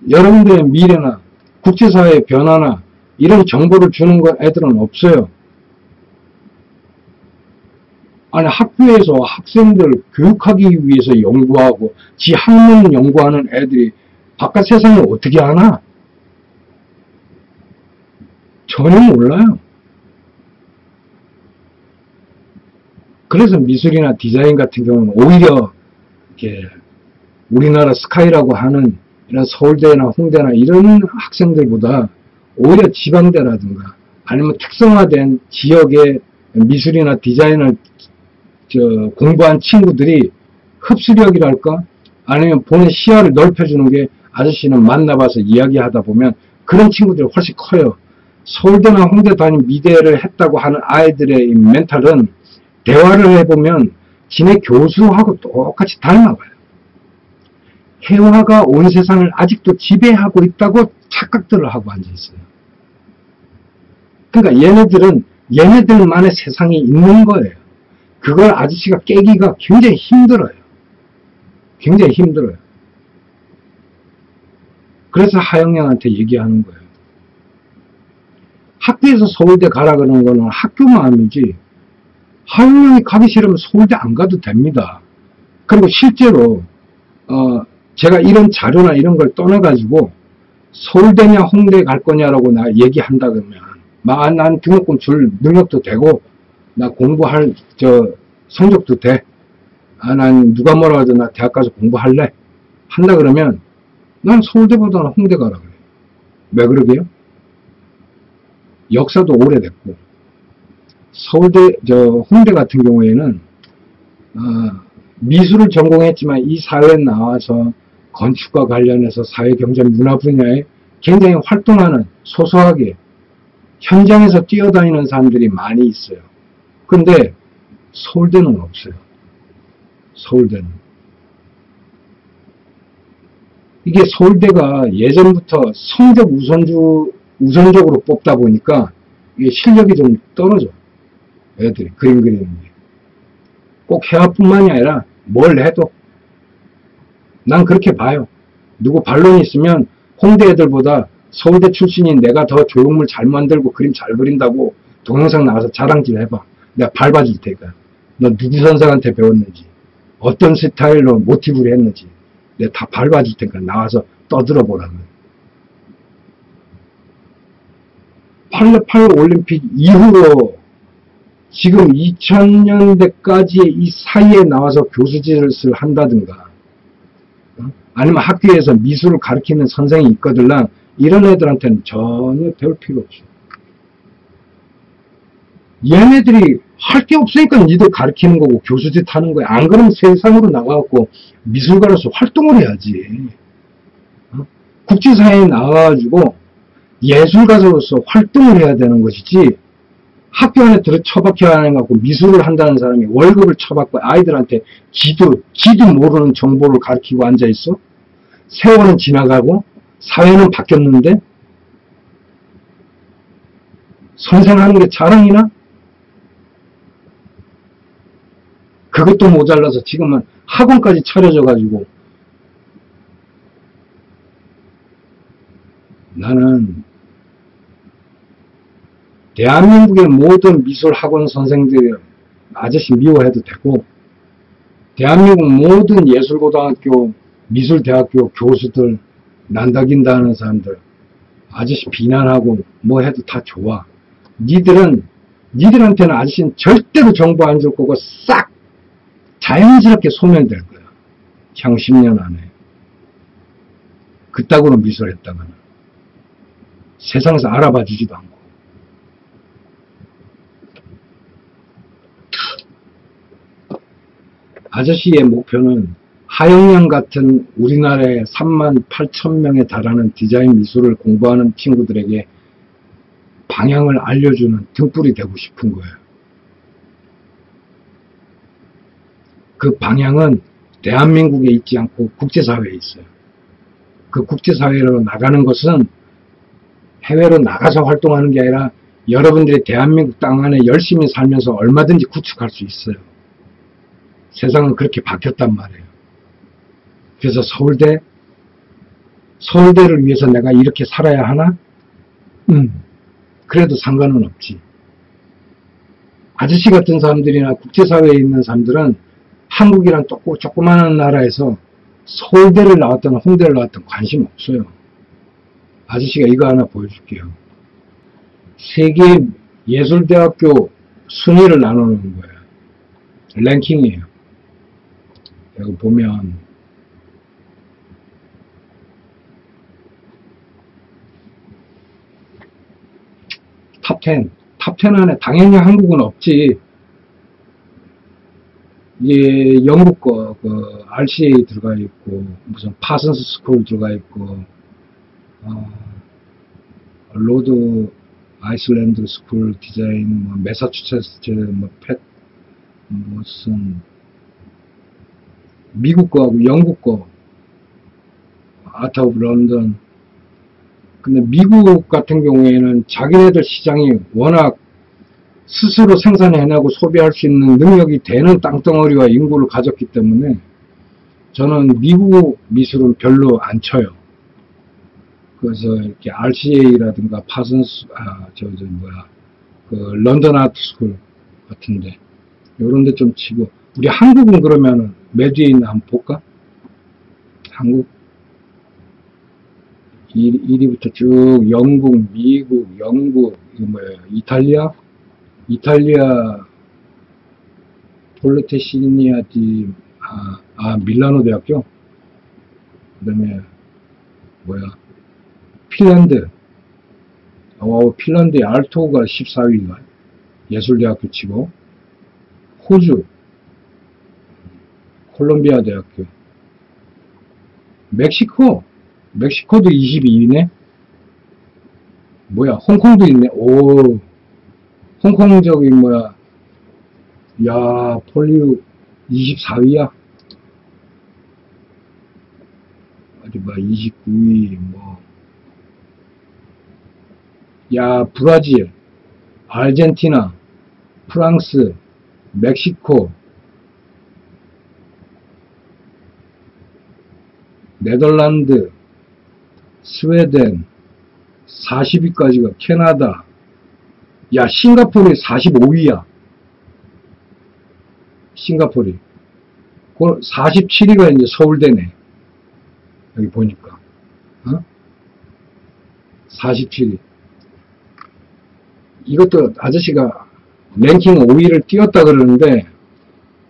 여러분들의 미래나 국제사회의 변화나 이런 정보를 주는 거 애들은 없어요. 아니, 학교에서 학생들 교육하기 위해서 연구하고 지 학문 연구하는 애들이 바깥 세상을 어떻게 아나? 전혀 몰라요. 그래서 미술이나 디자인 같은 경우는 오히려 이렇게 우리나라 스카이라고 하는 이런 서울대나 홍대나 이런 학생들보다 오히려 지방대라든가 아니면 특성화된 지역의 미술이나 디자인을 공부한 친구들이 흡수력이랄까? 아니면 본인 시야를 넓혀주는 게 아저씨는 만나봐서 이야기하다 보면 그런 친구들이 훨씬 커요. 서울대나 홍대 다닌 미대를 했다고 하는 아이들의 이 멘탈은 대화를 해보면 지네 교수하고 똑같이 닮아가요. 해화가 온 세상을 아직도 지배하고 있다고 착각들을 하고 앉아있어요. 그러니까 얘네들은 얘네들만의 세상이 있는 거예요. 그걸 아저씨가 깨기가 굉장히 힘들어요. 굉장히 힘들어요. 그래서 하영양한테 얘기하는 거예요. 학교에서 서울대 가라 그러는 거는 학교 마음이지 하영양이 가기 싫으면 서울대 안 가도 됩니다. 그리고 실제로 제가 이런 자료나 이런 걸 떠나가지고 서울대냐 홍대 갈 거냐라고 나 얘기한다 그러면 난 등록금 줄 능력도 되고 나 공부할 성적도 돼. 난 누가 뭐라 하든 나 대학 가서 공부할래. 한다 그러면 난 서울대보다는 홍대 가라 그래. 왜 그러게요? 역사도 오래됐고 홍대 같은 경우에는 미술을 전공했지만 이 사회에 나와서 건축과 관련해서 사회, 경제, 문화 분야에 굉장히 활동하는 소소하게 현장에서 뛰어다니는 사람들이 많이 있어요. 근데 서울대는 없어요. 서울대는. 이게 서울대가 예전부터 성적 우선적으로 뽑다 보니까 이게 실력이 좀 떨어져. 애들이 그림 그리는 게. 꼭 해화뿐만이 아니라 뭘 해도. 난 그렇게 봐요. 누구 반론이 있으면 홍대 애들보다 서울대 출신인 내가 더 조형물 잘 만들고 그림 잘 그린다고 동영상 나와서 자랑질 해봐. 내가 밟아줄 테니까. 너 누구 선생한테 배웠는지, 어떤 스타일로 모티브를 했는지 내가 다 밟아줄 테니까 나와서 떠들어보라고. 8.8 올림픽 이후로 지금 2000년대까지의 이 사이에 나와서 교수짓을 한다든가 아니면 학교에서 미술을 가르치는 선생이 있거들랑 이런 애들한테는 전혀 배울 필요 없어. 얘네들이 할 게 없으니까 니들 가르치는 거고 교수짓 하는 거야. 안 그러면 세상으로 나가갖고 미술가로서 활동을 해야지. 국제사회에 나와가지고 예술가로서 활동을 해야 되는 것이지 학교 안에 들어 처박혀야 하는 것 같고 미술을 한다는 사람이 월급을 처받고 아이들한테 지도 모르는 정보를 가르치고 앉아있어? 세월은 지나가고 사회는 바뀌었는데 선생하는 게 자랑이나? 그것도 모자라서 지금은 학원까지 차려져가지고 나는 대한민국의 모든 미술학원 선생들이 아저씨 미워해도 되고 대한민국 모든 예술고등학교 미술대학교 교수들 난다긴다 하는 사람들 아저씨 비난하고 뭐 해도 다 좋아. 니들한테는 아저씨는 절대로 정보 안 줄 거고 싹 자연스럽게 소멸될 거야. 향후 10년 안에. 그따구로 미술했다가는 세상에서 알아봐 주지도 않고. 아저씨의 목표는 하영양 같은 우리나라에 38,000명에 달하는 디자인 미술을 공부하는 친구들에게 방향을 알려주는 등불이 되고 싶은 거예요. 그 방향은 대한민국에 있지 않고 국제사회에 있어요. 그 국제사회로 나가는 것은 해외로 나가서 활동하는 게 아니라 여러분들이 대한민국 땅 안에 열심히 살면서 얼마든지 구축할 수 있어요. 세상은 그렇게 바뀌었단 말이에요. 그래서 서울대를 위해서 내가 이렇게 살아야 하나? 그래도 상관은 없지. 아저씨 같은 사람들이나 국제사회에 있는 사람들은 한국이란 조그마한 나라에서 서울대를 나왔든 홍대를 나왔든 관심 없어요. 아저씨가 이거 하나 보여줄게요. 세계 예술대학교 순위를 나누는 거예요. 랭킹이에요. 여기 보면 탑10. 탑10 안에 당연히 한국은 없지. 이게 영국 거, RCA 들어가 있고, 무슨 파슨스 스쿨 들어가 있고, 로드 아이슬란드 스쿨 디자인, 뭐 매사추세츠, 무슨 미국 거하고 영국 거, 아트 오브 런던. 근데 미국 같은 경우에는 자기네들 시장이 워낙 스스로 생산해내고 소비할 수 있는 능력이 되는 땅덩어리와 인구를 가졌기 때문에 저는 미국 미술은 별로 안 쳐요. 그래서 이렇게 RCA라든가 파슨스, 런던 아트 스쿨 같은데, 요런 데 좀 치고, 우리 한국은 그러면은, 몇 위에 있나 한번 볼까? 한국? 1위부터 쭉, 영국, 미국, 영국, 이거 뭐예요? 이탈리아, 폴리테시니아 밀라노 대학교? 그 다음에, 핀란드. 핀란드의 알토가 14위가 예술대학교 치고, 호주, 콜롬비아 대학교, 멕시코도 22위네? 홍콩도 있네. 오, 홍콩 폴리우 24위야? 어디 29위, 브라질, 아르헨티나, 프랑스, 멕시코, 네덜란드, 스웨덴, 40위까지가 캐나다, 싱가포르이 45위야. 싱가포르이. 47위가 이제 서울대네. 여기 보니까. 47위. 이것도 아저씨가 랭킹 5위를 띄웠다 그러는데,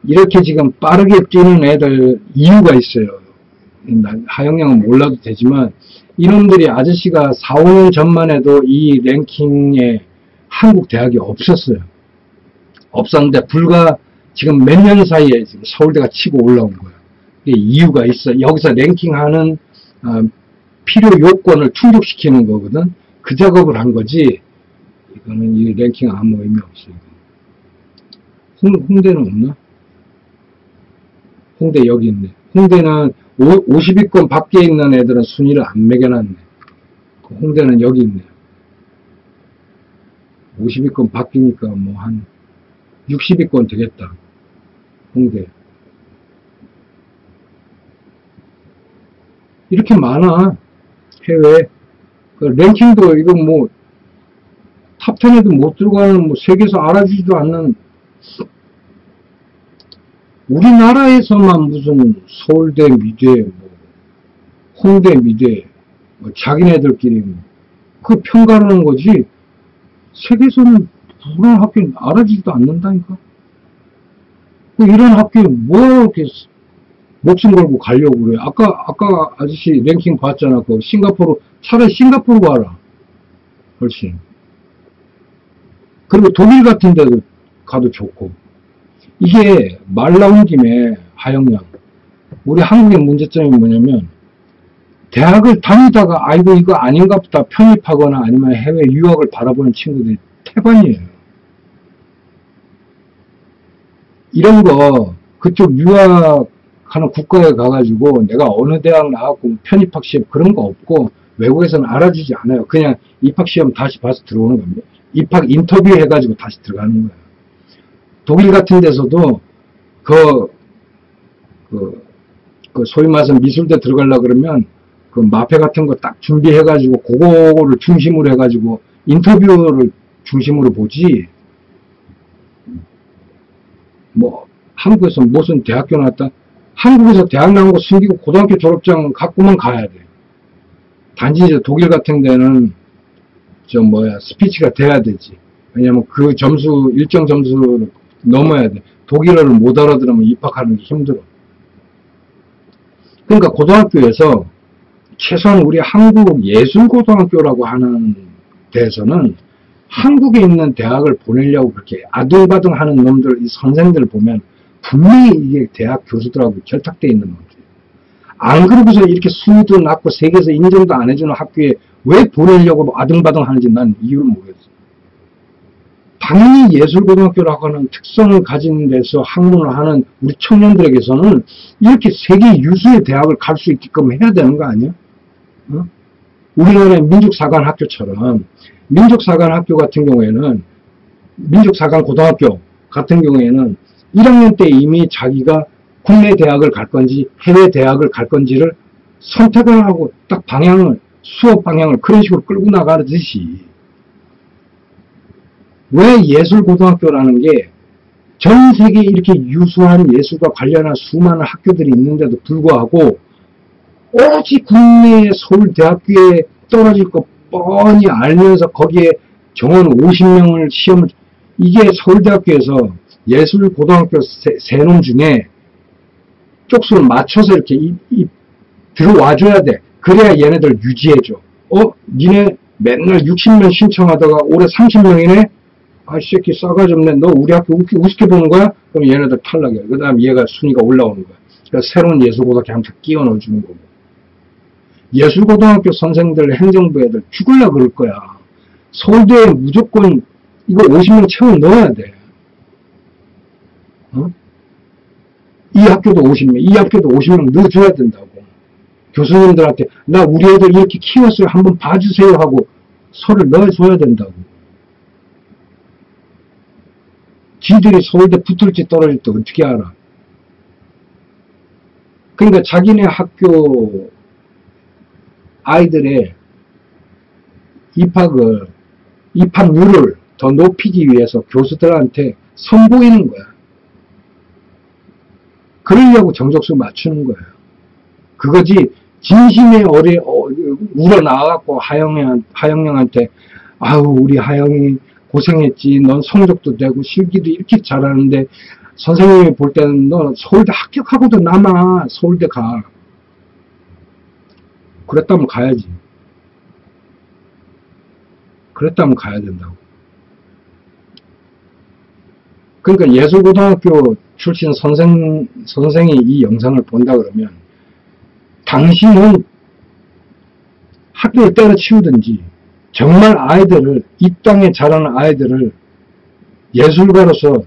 이렇게 지금 빠르게 뛰는 애들 이유가 있어요. 하영양은 몰라도 되지만, 이놈들이 아저씨가 4, 5년 전만 해도 이 랭킹에 한국 대학이 없었어요. 없었는데, 불과 지금 몇 년 사이에 지금 서울대가 치고 올라온 거예요. 이유가 있어. 여기서 랭킹하는, 필요 요건을 충족시키는 거거든. 그 작업을 한 거지, 이거는 이 랭킹 아무 의미 없어요. 홍대는 없나? 홍대 여기 있네. 홍대는 50위권 밖에 있는 애들은 순위를 안 매겨놨네. 홍대는 여기 있네. 50위권 밖이니까 한 60위권 되겠다. 홍대. 이렇게 많아. 해외. 랭킹도 이거 탑10에도 못 들어가는 세계에서 알아주지도 않는, 우리나라에서만 무슨 서울대 미대, 홍대 미대, 자기네들끼리 그 평가하는 거지, 세계에서는 그런 학교는 알아주지도 않는다니까. 이런 학교에 이렇게 목숨 걸고 가려고 그래. 아까 아저씨 랭킹 봤잖아. 싱가포르, 차라리 싱가포르 가라. 훨씬. 그리고 독일 같은 데도 가도 좋고. 이게 말 나온 김에 하영양, 우리 한국의 문제점이 뭐냐면, 대학을 다니다가 아이고 이거 아닌가 보다 편입하거나 아니면 해외 유학을 바라보는 친구들이 태반이에요. 이런 거 그쪽 유학하는 국가에 가가지고 내가 어느 대학 나왔고 편입학 시험 그런 거 없고, 외국에서는 알아주지 않아요. 그냥 입학 시험 다시 봐서 들어오는 겁니다. 입학 인터뷰 해가지고 다시 들어가는 거예요. 독일 같은 데서도 소위 말해서 미술대 들어가려고 그러면 그 마페 같은 거 딱 준비해가지고 그거를 중심으로 해가지고 인터뷰를 중심으로 보지. 뭐 한국에서 무슨 대학교 나왔다. 한국에서 대학 나온 거 숨기고 고등학교 졸업장 갖고만 가야 돼. 단지 이제 독일 같은 데는 스피치가 돼야 되지. 왜냐면 그 점수, 일정 점수를 넘어야 돼. 독일어를 못 알아들으면 입학하는 게 힘들어. 그러니까 고등학교에서 최소한 우리 한국 예술고등학교라고 하는 데에서는 한국에 있는 대학을 보내려고 그렇게 아둥바둥 하는 놈들, 이 선생들을 보면 분명히 이게 대학 교수들하고 결탁되어 있는 놈들이에요. 안 그러고서 이렇게 수위도 낮고 세계에서 인정도 안 해주는 학교에 왜 보내려고 아둥바둥 하는지 난 이유를 모르겠어요. 당연히 예술고등학교라고 하는 특성을 가진 데서 학문을 하는 우리 청년들에게서는 이렇게 세계 유수의 대학을 갈 수 있게끔 해야 되는 거 아니야? 어? 우리나라의 민족사관학교처럼 민족사관학교 같은 경우에는 민족사관 고등학교 같은 경우에는 1학년 때 이미 자기가 국내 대학을 갈 건지 해외 대학을 갈 건지를 선택을 하고 딱 방향을 수업 방향을 그런 식으로 끌고 나가듯이 왜 예술고등학교라는 게 전 세계에 이렇게 유수한 예술과 관련한 수많은 학교들이 있는데도 불구하고 오직 국내의 서울대학교에 떨어질 거 뻔히 알면서 거기에 정원 50명을 시험을 이게 서울대학교에서 예술고등학교 세 놈 중에 쪽수를 맞춰서 이렇게 들어와줘야 돼. 그래야 얘네들 유지해줘. 니네 맨날 60명 신청하다가 올해 30명이네? 아, 이 새끼 싸가지 없네. 너 우리 학교 우습게 보는 거야? 그럼 얘네들 탈락이야. 그 다음 얘가 순위가 올라오는 거야. 그래서 새로운 예술고등학교 한번 끼워 넣어주는 거고. 예술고등학교 선생들, 행정부 애들 죽을라 그럴 거야. 서울대에 무조건 이거 50명 채워 넣어야 돼. 이 학교도 50명, 이 학교도 50명 넣어줘야 된다고. 교수님들한테 나 우리 애들 이렇게 키웠어요. 한번 봐주세요 하고 서를 넣어줘야 된다고. 지들이 서울대 붙을지 떨어질지 어떻게 알아? 그러니까 자기네 학교 아이들의 입학률을 더 높이기 위해서 교수들한테 선보이는 거야. 그러려고 정적수 맞추는 거예요. 그거지 진심에 우러나와갖고 하영영한테 아우 우리 하영이 고생했지. 넌 성적도 되고 실기도 이렇게 잘하는데 선생님이 볼 때는 너 서울대 합격하고도 남아. 서울대 가. 그랬다면 가야지. 그랬다면 가야 된다고. 그러니까 예술고등학교 출신 선생이 이 영상을 본다 그러면 당신은 학교를 때려치우든지 정말 아이들을 이 땅에 자라는 아이들을 예술가로서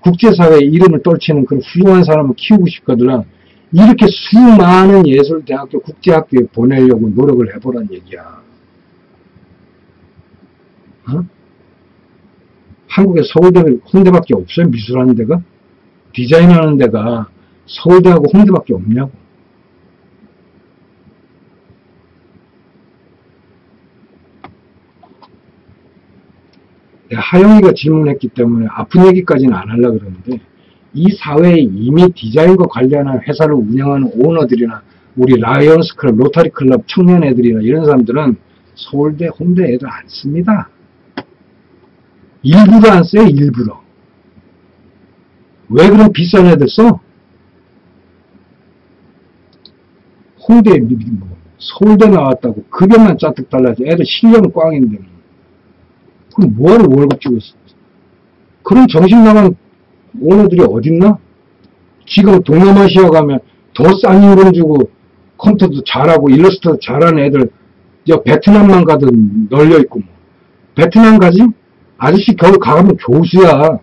국제사회에 이름을 떨치는 그런 훌륭한 사람을 키우고 싶거든. 이렇게 수많은 예술대학교, 국제학교에 보내려고 노력을 해보란 얘기야. 한국에 서울대, 홍대밖에 없어요? 미술하는 데가? 디자인하는 데가 서울대하고 홍대밖에 없냐고. 하영이가 질문했기 때문에 아픈 얘기까지는 안 하려고 그러는데 이 사회에 이미 디자인과 관련한 회사를 운영하는 오너들이나 우리 라이언스 클럽, 로타리 클럽 청년 애들이나 이런 사람들은 서울대, 홍대 애들 안 씁니다. 일부러 안 써요, 일부러. 왜 그런 비싼 애들 써? 홍대, 서울대 나왔다고 급여만 짜뜩 달라지. 애들 실력은 꽝인데. 그럼 뭐하러 월급 주고 있어? 그런 정신 나간 오너들이 어딨나? 지금 동남아시아 가면 더 싼 임금 주고 컴퓨터도 잘하고 일러스트도 잘하는 애들 베트남만 가도 널려있고 뭐. 베트남 가지? 아저씨 겨울 가면 교수야.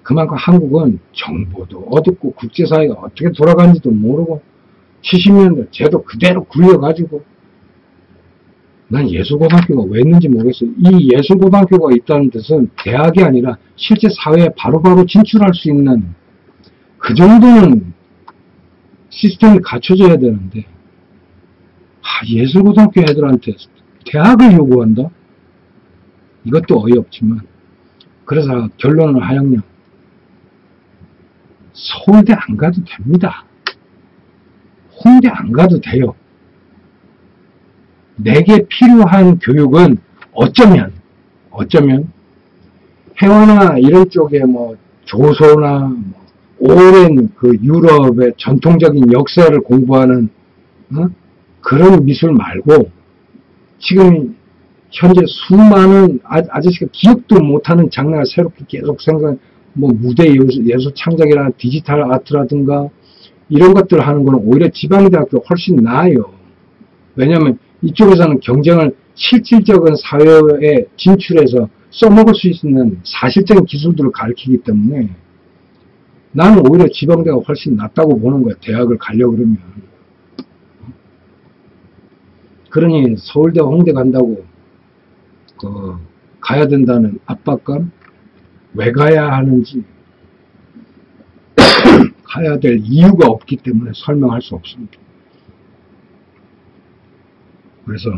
그만큼 한국은 정보도 어둡고 국제사회가 어떻게 돌아가는지도 모르고 70년대 제도 그대로 굴려가지고 난 예술고등학교가 왜 있는지 모르겠어요. 이 예술고등학교가 있다는 뜻은 대학이 아니라 실제 사회에 바로바로 진출할 수 있는 그 정도는 시스템이 갖춰져야 되는데, 예술고등학교 애들한테 대학을 요구한다? 이것도 어이없지만, 그래서 결론은 하영령, 서울대 안 가도 됩니다. 홍대 안 가도 돼요. 내게 필요한 교육은 어쩌면 해외나 이런 쪽에 뭐 조소나 뭐 오랜 그 유럽의 전통적인 역사를 공부하는 그런 미술 말고 지금 현재 수많은 아저씨가 기억도 못하는 장르가 새롭게 계속 생각, 뭐 무대 예술 창작이나 디지털 아트라든가 이런 것들을 하는 거는 오히려 지방대학교가 훨씬 나아요. 왜냐하면 이쪽에서는 경쟁을 실질적인 사회에 진출해서 써먹을 수 있는 사실적인 기술들을 가르치기 때문에 나는 오히려 지방대가 훨씬 낫다고 보는 거야. 대학을 가려고 그러면. 그러니 서울대, 홍대 간다고 가야 된다는 압박감, 왜 가야 하는지 가야 될 이유가 없기 때문에 설명할 수 없습니다. 그래서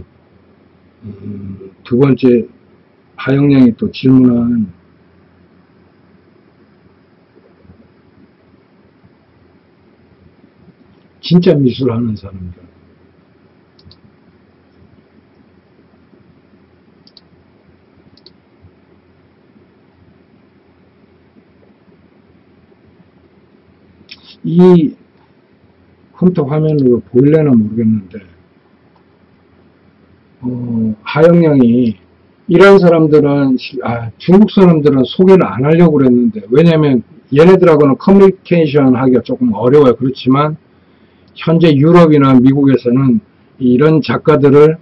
두 번째 하영령이 또 질문한 진짜 미술하는 사람들, 이 컴퓨터 화면으로 보일래나 모르겠는데 하영령이 이런 사람들은 중국 사람들은 소개를 안 하려고 그랬는데, 왜냐면 얘네들하고는 커뮤니케이션 하기가 조금 어려워요. 그렇지만 현재 유럽이나 미국에서는 이런 작가들을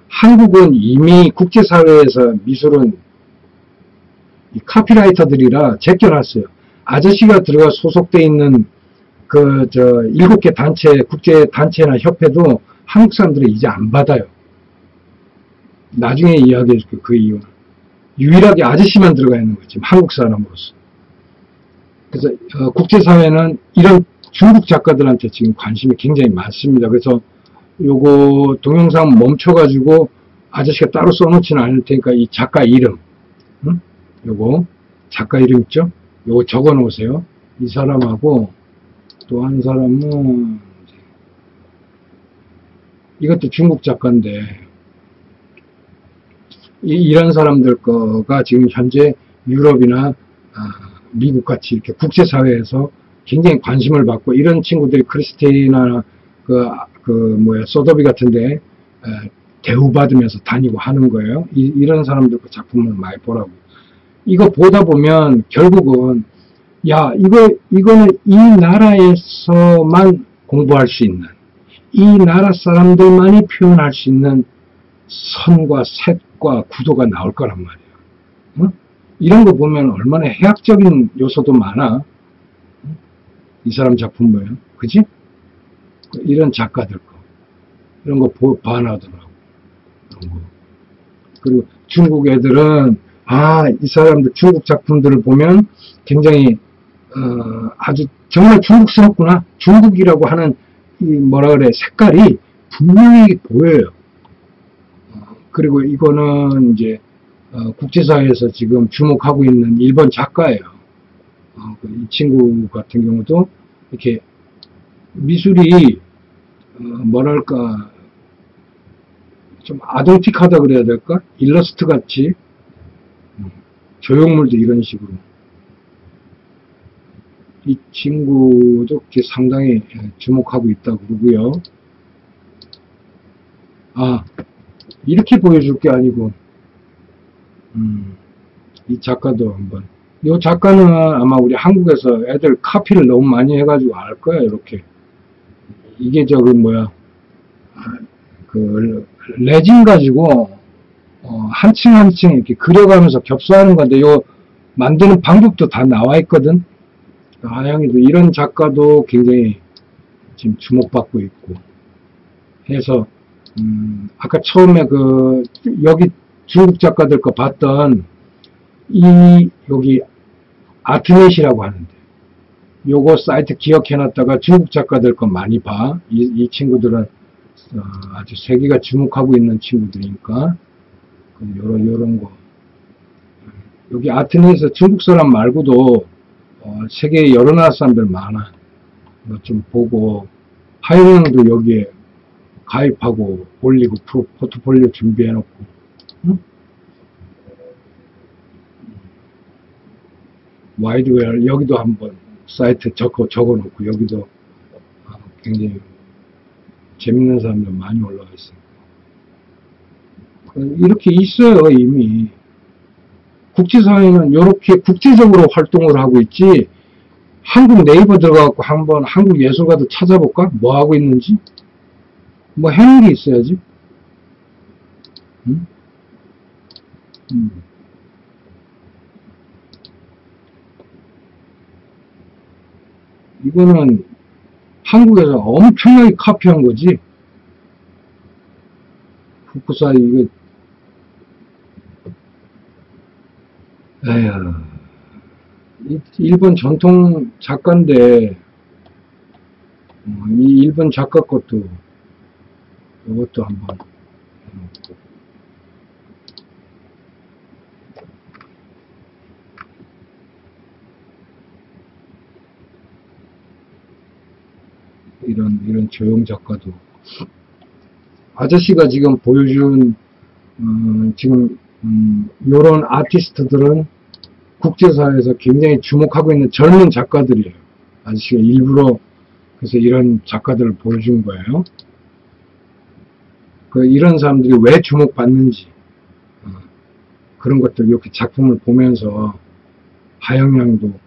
한국은 이미 국제사회에서 미술은 이 카피라이터들이라 제껴놨어요. 아저씨가 들어가 소속돼 있는 그 7개 단체, 국제 단체나 협회도 한국 사람들은 이제 안 받아요. 나중에 이야기해 줄게요. 그 이유는 유일하게 아저씨만 들어가 있는 거지, 한국 사람으로서. 그래서 국제사회는 이런 중국 작가들한테 지금 관심이 굉장히 많습니다. 그래서 요거 동영상 멈춰가지고 아저씨가 따로 써놓지는 않을 테니까 이 작가 이름, 요거 작가 이름 있죠? 요거 적어 놓으세요. 이 사람하고 또 한 사람은 이것도 중국 작가인데, 이런 사람들 거가 지금 현재 유럽이나 미국 같이 이렇게 국제사회에서 굉장히 관심을 받고, 이런 친구들이 크리스티나 소더비 같은데 대우받으면서 다니고 하는 거예요. 이런 사람들 거 작품을 많이 보라고. 이거 보다 보면 결국은 이거는 이 나라에서만 공부할 수 있는, 이 나라 사람들만이 표현할 수 있는 선과 색과 구도가 나올 거란 말이에요. 이런 거 보면 얼마나 해학적인 요소도 많아. 이 사람 작품 보면, 그지? 이런 작가들 거, 이런 거 반하더라고. 이런 거. 그리고 중국 애들은 이 사람들 중국 작품들을 보면 굉장히 아주 정말 중국스럽구나. 중국이라고 하는 색깔이 분명히 보여요. 그리고 이거는 이제 국제사회에서 지금 주목하고 있는 일본 작가예요. 이 친구 같은 경우도 이렇게 미술이 좀 아동틱하다 그래야 될까? 일러스트 같이 조형물도 이런 식으로. 이 친구도 상당히 주목하고 있다고 그러고요. 이렇게 보여줄 게 아니고, 이 작가도 한번. 이 작가는 아마 우리 한국에서 애들 카피를 너무 많이 해가지고 알 거야, 이렇게. 이게 레진 가지고, 한 층 한 층 이렇게 그려가면서 겹수하는 건데, 요 만드는 방법도 다 나와 있거든. 하영이도 이런 작가도 굉장히 지금 주목받고 있고 해서, 아까 처음에 여기 중국 작가들 거 봤던 여기 아트넷이라고 하는데, 요거 사이트 기억해놨다가 중국 작가들 거 많이 봐. 이 친구들은 아주 세계가 주목하고 있는 친구들이니까 요런 거. 여기 아테네에서 중국 사람 말고도 세계 여러 나라 사람들 많아. 좀 보고 하영영도 여기에 가입하고 올리고 포트폴리오 준비해놓고. 응? 와이드웨어 여기도 한번 사이트 적어놓고 여기도 굉장히 재밌는 사람들 많이 올라와 있어요. 이렇게 있어요. 이미 국제사회는 이렇게 국제적으로 활동을 하고 있지. 한국 네이버 들어가갖고 한번 한국 예술가들 찾아볼까? 뭐 하고 있는지? 뭐 해놓은 게 있어야지. 응? 이거는 한국에서 엄청나게 카피한 거지. 후쿠사 이거 에휴, 일본 전통 작가인데 이 일본 작가 것도 이것도 한번 해놓고. 이런 조용 작가도 아저씨가 지금 보여준 지금 요런 아티스트들은 국제사회에서 굉장히 주목하고 있는 젊은 작가들이에요. 아저씨가 일부러 그래서 이런 작가들을 보여준 거예요. 이런 사람들이 왜 주목받는지 그런 것들 이렇게 작품을 보면서 하영양도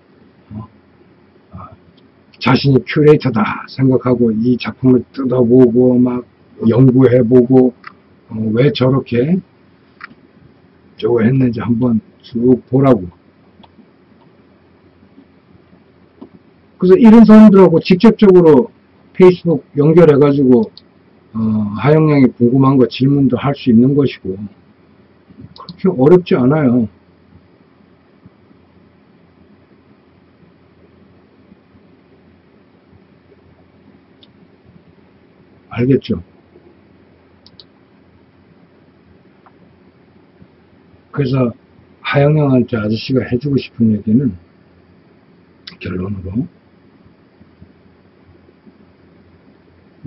자신이 큐레이터다 생각하고 이 작품을 뜯어보고 막 연구해보고 왜 저렇게 저거 했는지 한번 쭉 보라고. 그래서 이런 사람들하고 직접적으로 페이스북 연결해가지고 하영양이 궁금한 거 질문도 할 수 있는 것이고 그렇게 어렵지 않아요. 알겠죠? 그래서 하영양한테 아저씨가 해주고 싶은 얘기는 결론으로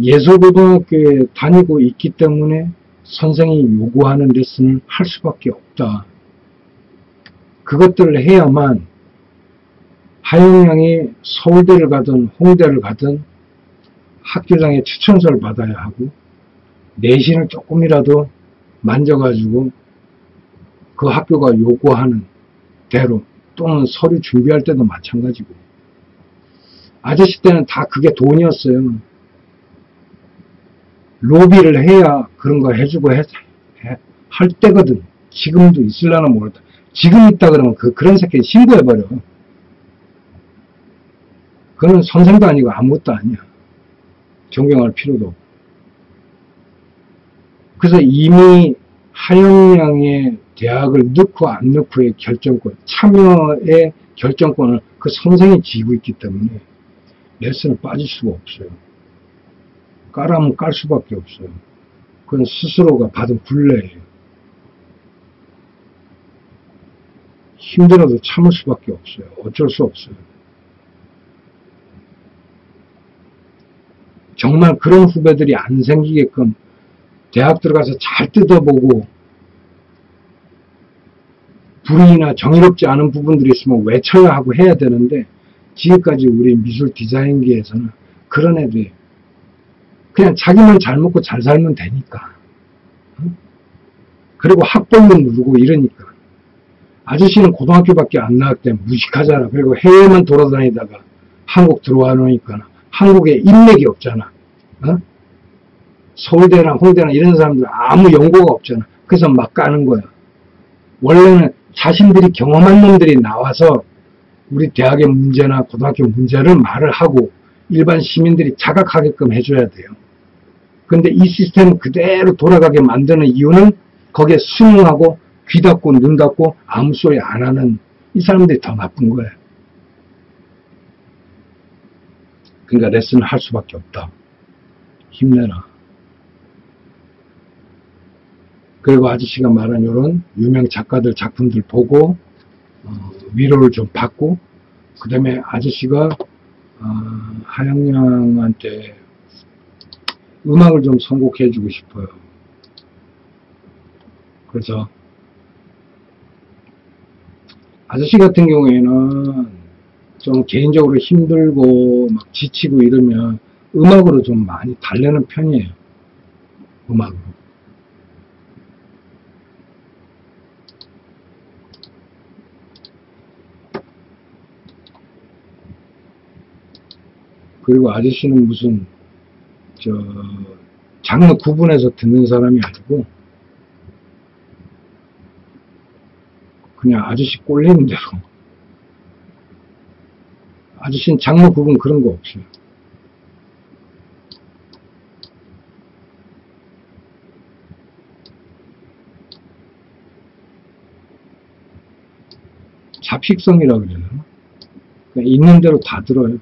예술고등학교에 다니고 있기 때문에 선생이 요구하는 레슨을 할 수밖에 없다. 그것들을 해야만 하영양이 서울대를 가든 홍대를 가든 학교장의 추천서를 받아야 하고 내신을 조금이라도 만져가지고 그 학교가 요구하는 대로 또는 서류 준비할 때도 마찬가지고 아저씨 때는 다 그게 돈이었어요. 로비를 해야 그런 거 해주고 할 때거든. 지금도 있을라나 모르겠다. 지금 있다 그러면 그런 새끼 신고해버려. 그건 선생도 아니고 아무것도 아니야. 존경할 필요도 없고. 그래서 이미 하영양의 대학을 넣고 안 넣고의 결정권, 참여의 결정권을 그 선생이 쥐고 있기 때문에 레슨을 빠질 수가 없어요. 까라면 깔 수밖에 없어요. 그건 스스로가 받은 굴레예요. 힘들어도 참을 수밖에 없어요. 어쩔 수 없어요. 정말 그런 후배들이 안 생기게끔 대학 들어가서 잘 뜯어보고 불이나 정의롭지 않은 부분들이 있으면 외쳐야 하고 해야 되는데 지금까지 우리 미술 디자인계에서는 그런 애들이 그냥 자기만 잘 먹고 잘 살면 되니까. 그리고 학벌만 누르고 이러니까. 아저씨는 고등학교밖에 안 나왔기 때문에 무식하잖아. 그리고 해외만 돌아다니다가 한국 들어와 놓으니까 한국에 인맥이 없잖아. 서울대나 홍대나 이런 사람들 아무 연고가 없잖아. 그래서 막 까는 거야. 원래는 자신들이 경험한 놈들이 나와서 우리 대학의 문제나 고등학교 문제를 말을 하고 일반 시민들이 자각하게끔 해줘야 돼요. 근데 이 시스템 그대로 돌아가게 만드는 이유는 거기에 순응하고 귀 닫고 눈 닫고 아무 소리 안 하는 이 사람들이 더 나쁜 거예요. 그러니까 레슨을 할 수밖에 없다. 힘내라. 그리고 아저씨가 말한 이런 유명 작가들 작품들 보고 위로를 좀 받고, 그 다음에 아저씨가 하영양한테 음악을 좀 선곡해 주고 싶어요. 그래서 아저씨 같은 경우에는 좀 개인적으로 힘들고 막 지치고 이러면 음악으로 좀 많이 달래는 편이에요. 음악으로. 그리고 아저씨는 무슨 장르 구분해서 듣는 사람이 아니고 그냥 아저씨 꼴리는 대로. 아저씨는 장르 구분 그런 거 없어요. 잡식성이라 그래요. 그냥 있는 대로 다 들어요.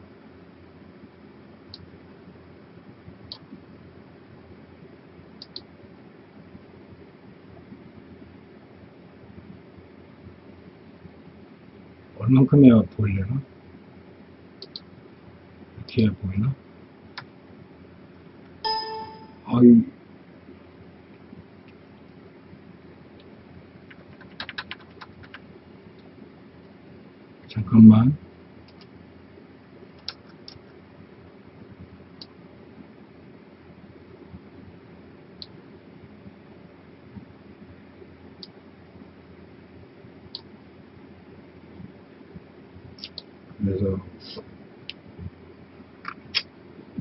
얼만큼 해야 보이려나? 이렇게 해야 보이나? 아이, 잠깐만. 그래서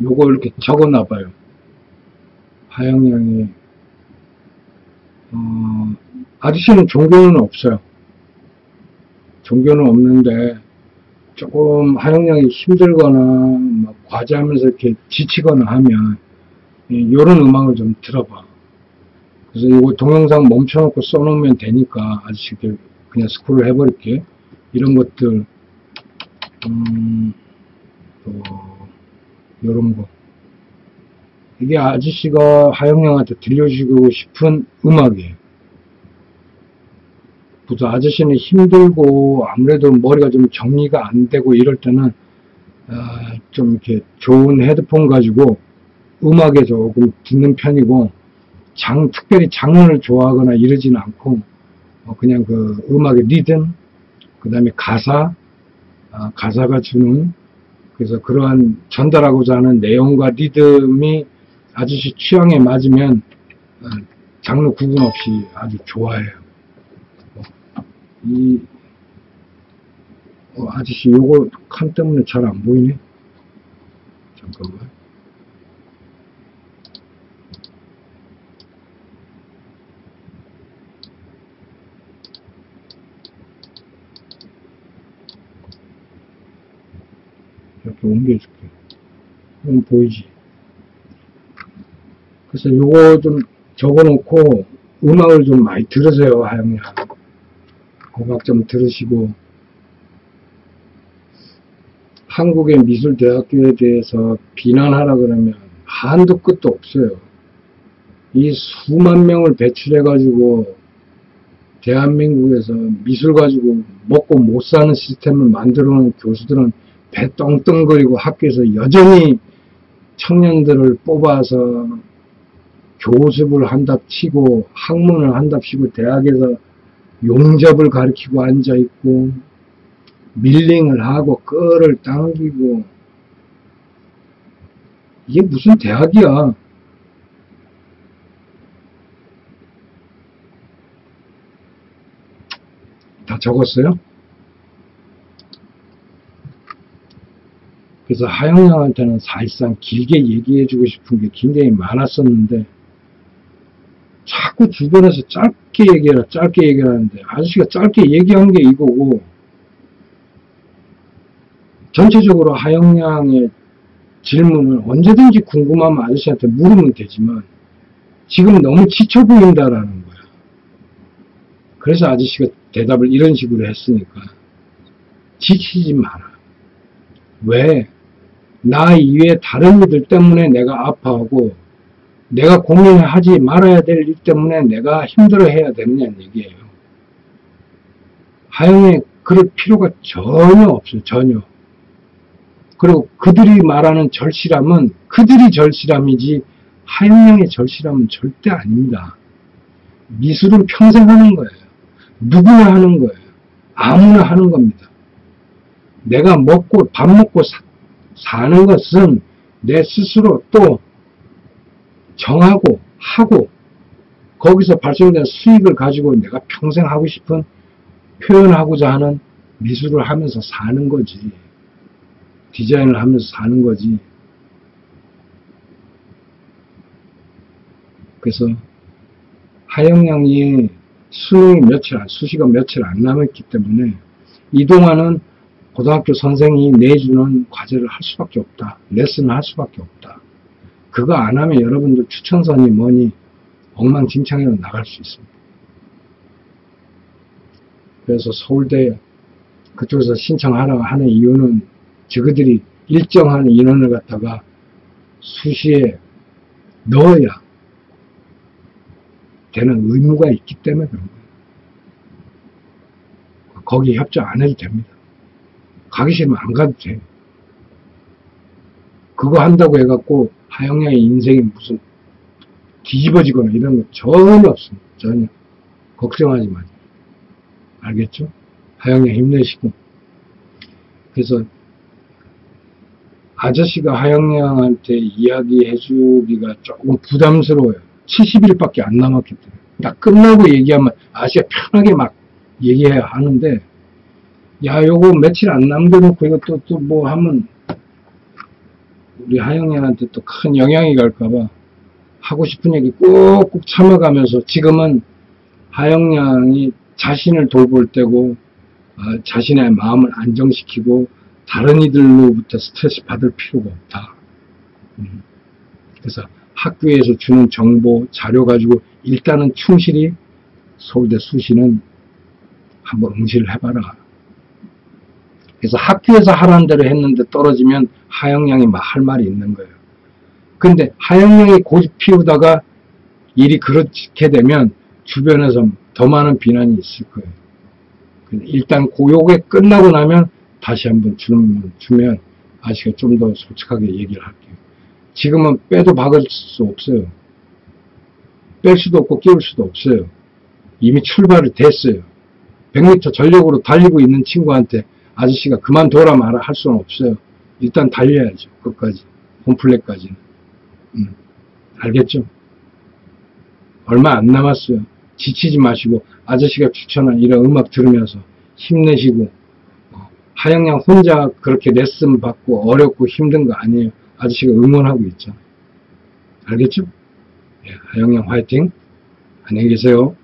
요거 이렇게 적어놔봐요. 하영양이 아저씨는 종교는 없어요. 종교는 없는데 조금 하영양이 힘들거나 막 과제하면서 이렇게 지치거나 하면 요런 음악을 좀 들어봐. 그래서 이거 동영상 멈춰놓고 써놓으면 되니까 아저씨 그냥 스크롤 해버릴게. 이런 것들 또 요런 거, 이게 아저씨가 하영양한테 들려주고 싶은 음악이에요. 그래서 아저씨는 힘들고 아무래도 머리가 좀 정리가 안 되고 이럴 때는 좀 이렇게 좋은 헤드폰 가지고 음악에 조금 듣는 편이고, 특별히 장르를 좋아하거나 이러지는 않고 그냥 그 음악의 리듬, 그 다음에 가사가 주는, 그래서 그러한 전달하고자 하는 내용과 리듬이 아저씨 취향에 맞으면 장르 구분 없이 아주 좋아해요. 아저씨 요거 칸 때문에 잘 안 보이네. 잠깐만. 이렇게 옮겨줄게. 그럼 보이지? 그래서 요거 좀 적어놓고 음악을 좀 많이 들으세요, 하영양. 음악 좀 들으시고, 한국의 미술대학교에 대해서 비난하라 그러면 한도 끝도 없어요. 이 수만 명을 배출해가지고 대한민국에서 미술 가지고 먹고 못 사는 시스템을 만들어 놓은 교수들은 배 떵떵거리고 학교에서 여전히 청년들을 뽑아서 교습을 한답치고 학문을 한답시고 대학에서 용접을 가르치고 앉아있고 밀링을 하고 끌을 당기고, 이게 무슨 대학이야. 다 적었어요? 그래서 하영양한테는 사실상 길게 얘기해주고 싶은 게 굉장히 많았었는데 자꾸 주변에서 짧게 얘기하는데 아저씨가 짧게 얘기한 게 이거고, 전체적으로 하영양의 질문을 언제든지 궁금하면 아저씨한테 물으면 되지만 지금 너무 지쳐 보인다라는 거야. 그래서 아저씨가 대답을 이런 식으로 했으니까 지치지 마라. 왜? 나 이외에 다른 이들 때문에 내가 아파하고 내가 고민하지 말아야 될 일 때문에 내가 힘들어해야 되느냐는 얘기예요. 하영에 그럴 필요가 전혀 없어요. 전혀. 그리고 그들이 말하는 절실함은 그들이 절실함이지 하영양의 절실함은 절대 아닙니다. 미술은 평생 하는 거예요. 누구나 하는 거예요. 아무나 하는 겁니다. 내가 밥 먹고 사는 것은 내 스스로 또 정하고 하고 거기서 발생된 수익을 가지고 내가 평생 하고 싶은 표현하고자 하는 미술을 하면서 사는 거지. 디자인을 하면서 사는 거지. 그래서 하영양이 수능이 수시가 며칠 안 남았기 때문에 이동안은 고등학교 선생이 내주는 과제를 할 수밖에 없다. 레슨을 할 수밖에 없다. 그거 안 하면 여러분들 추천선이 뭐니 엉망진창으로 나갈 수 있습니다. 그래서 서울대 그쪽에서 신청하라고 하는 이유는 저그들이 일정한 인원을 갖다가 수시에 넣어야 되는 의무가 있기 때문에 그런 거예요. 거기 협조 안 해도 됩니다. 가기 싫으면 안 가도 돼요. 그거 한다고 해갖고 하영양의 인생이 무슨 뒤집어지거나 이런 거 전혀 없습니다. 전혀. 걱정하지 마세요. 알겠죠? 하영양 힘내시고. 그래서 아저씨가 하영양한테 이야기해주기가 조금 부담스러워요. 70일밖에 안 남았기 때문에. 나 끝나고 얘기하면 아저씨가 편하게 막 얘기해야 하는데 야 요거 며칠 안 남겨놓고 이거 또 뭐 하면 우리 하영양한테 또 큰 영향이 갈까봐 하고 싶은 얘기 꾹꾹 참아가면서 지금은 하영양이 자신을 돌볼 때고 자신의 마음을 안정시키고 다른 이들로부터 스트레스 받을 필요가 없다. 그래서 학교에서 주는 정보, 자료 가지고 일단은 충실히 서울대 수시는 한번 응시를 해봐라. 그래서 학교에서 하라는 대로 했는데 떨어지면 하영양이 막 할 말이 있는 거예요. 근데 하영양이 고집 피우다가 일이 그렇게 되면 주변에서 더 많은 비난이 있을 거예요. 일단 요게 끝나고 나면 다시 한번 주면 아저씨가 좀 더 솔직하게 얘기를 할게요. 지금은 빼도 박을 수 없어요. 뺄 수도 없고 끼울 수도 없어요. 이미 출발을 됐어요. 100m 전력으로 달리고 있는 친구한테 아저씨가 그만둬라 말아 할 수는 없어요. 일단 달려야죠. 끝까지. 홈플랫까지는. 알겠죠? 얼마 안 남았어요. 지치지 마시고 아저씨가 추천한 이런 음악 들으면서 힘내시고 하영양 혼자 그렇게 레슨 받고 어렵고 힘든 거 아니에요. 아저씨가 응원하고 있죠. 알겠죠? 예, 하영양 화이팅! 안녕히 계세요.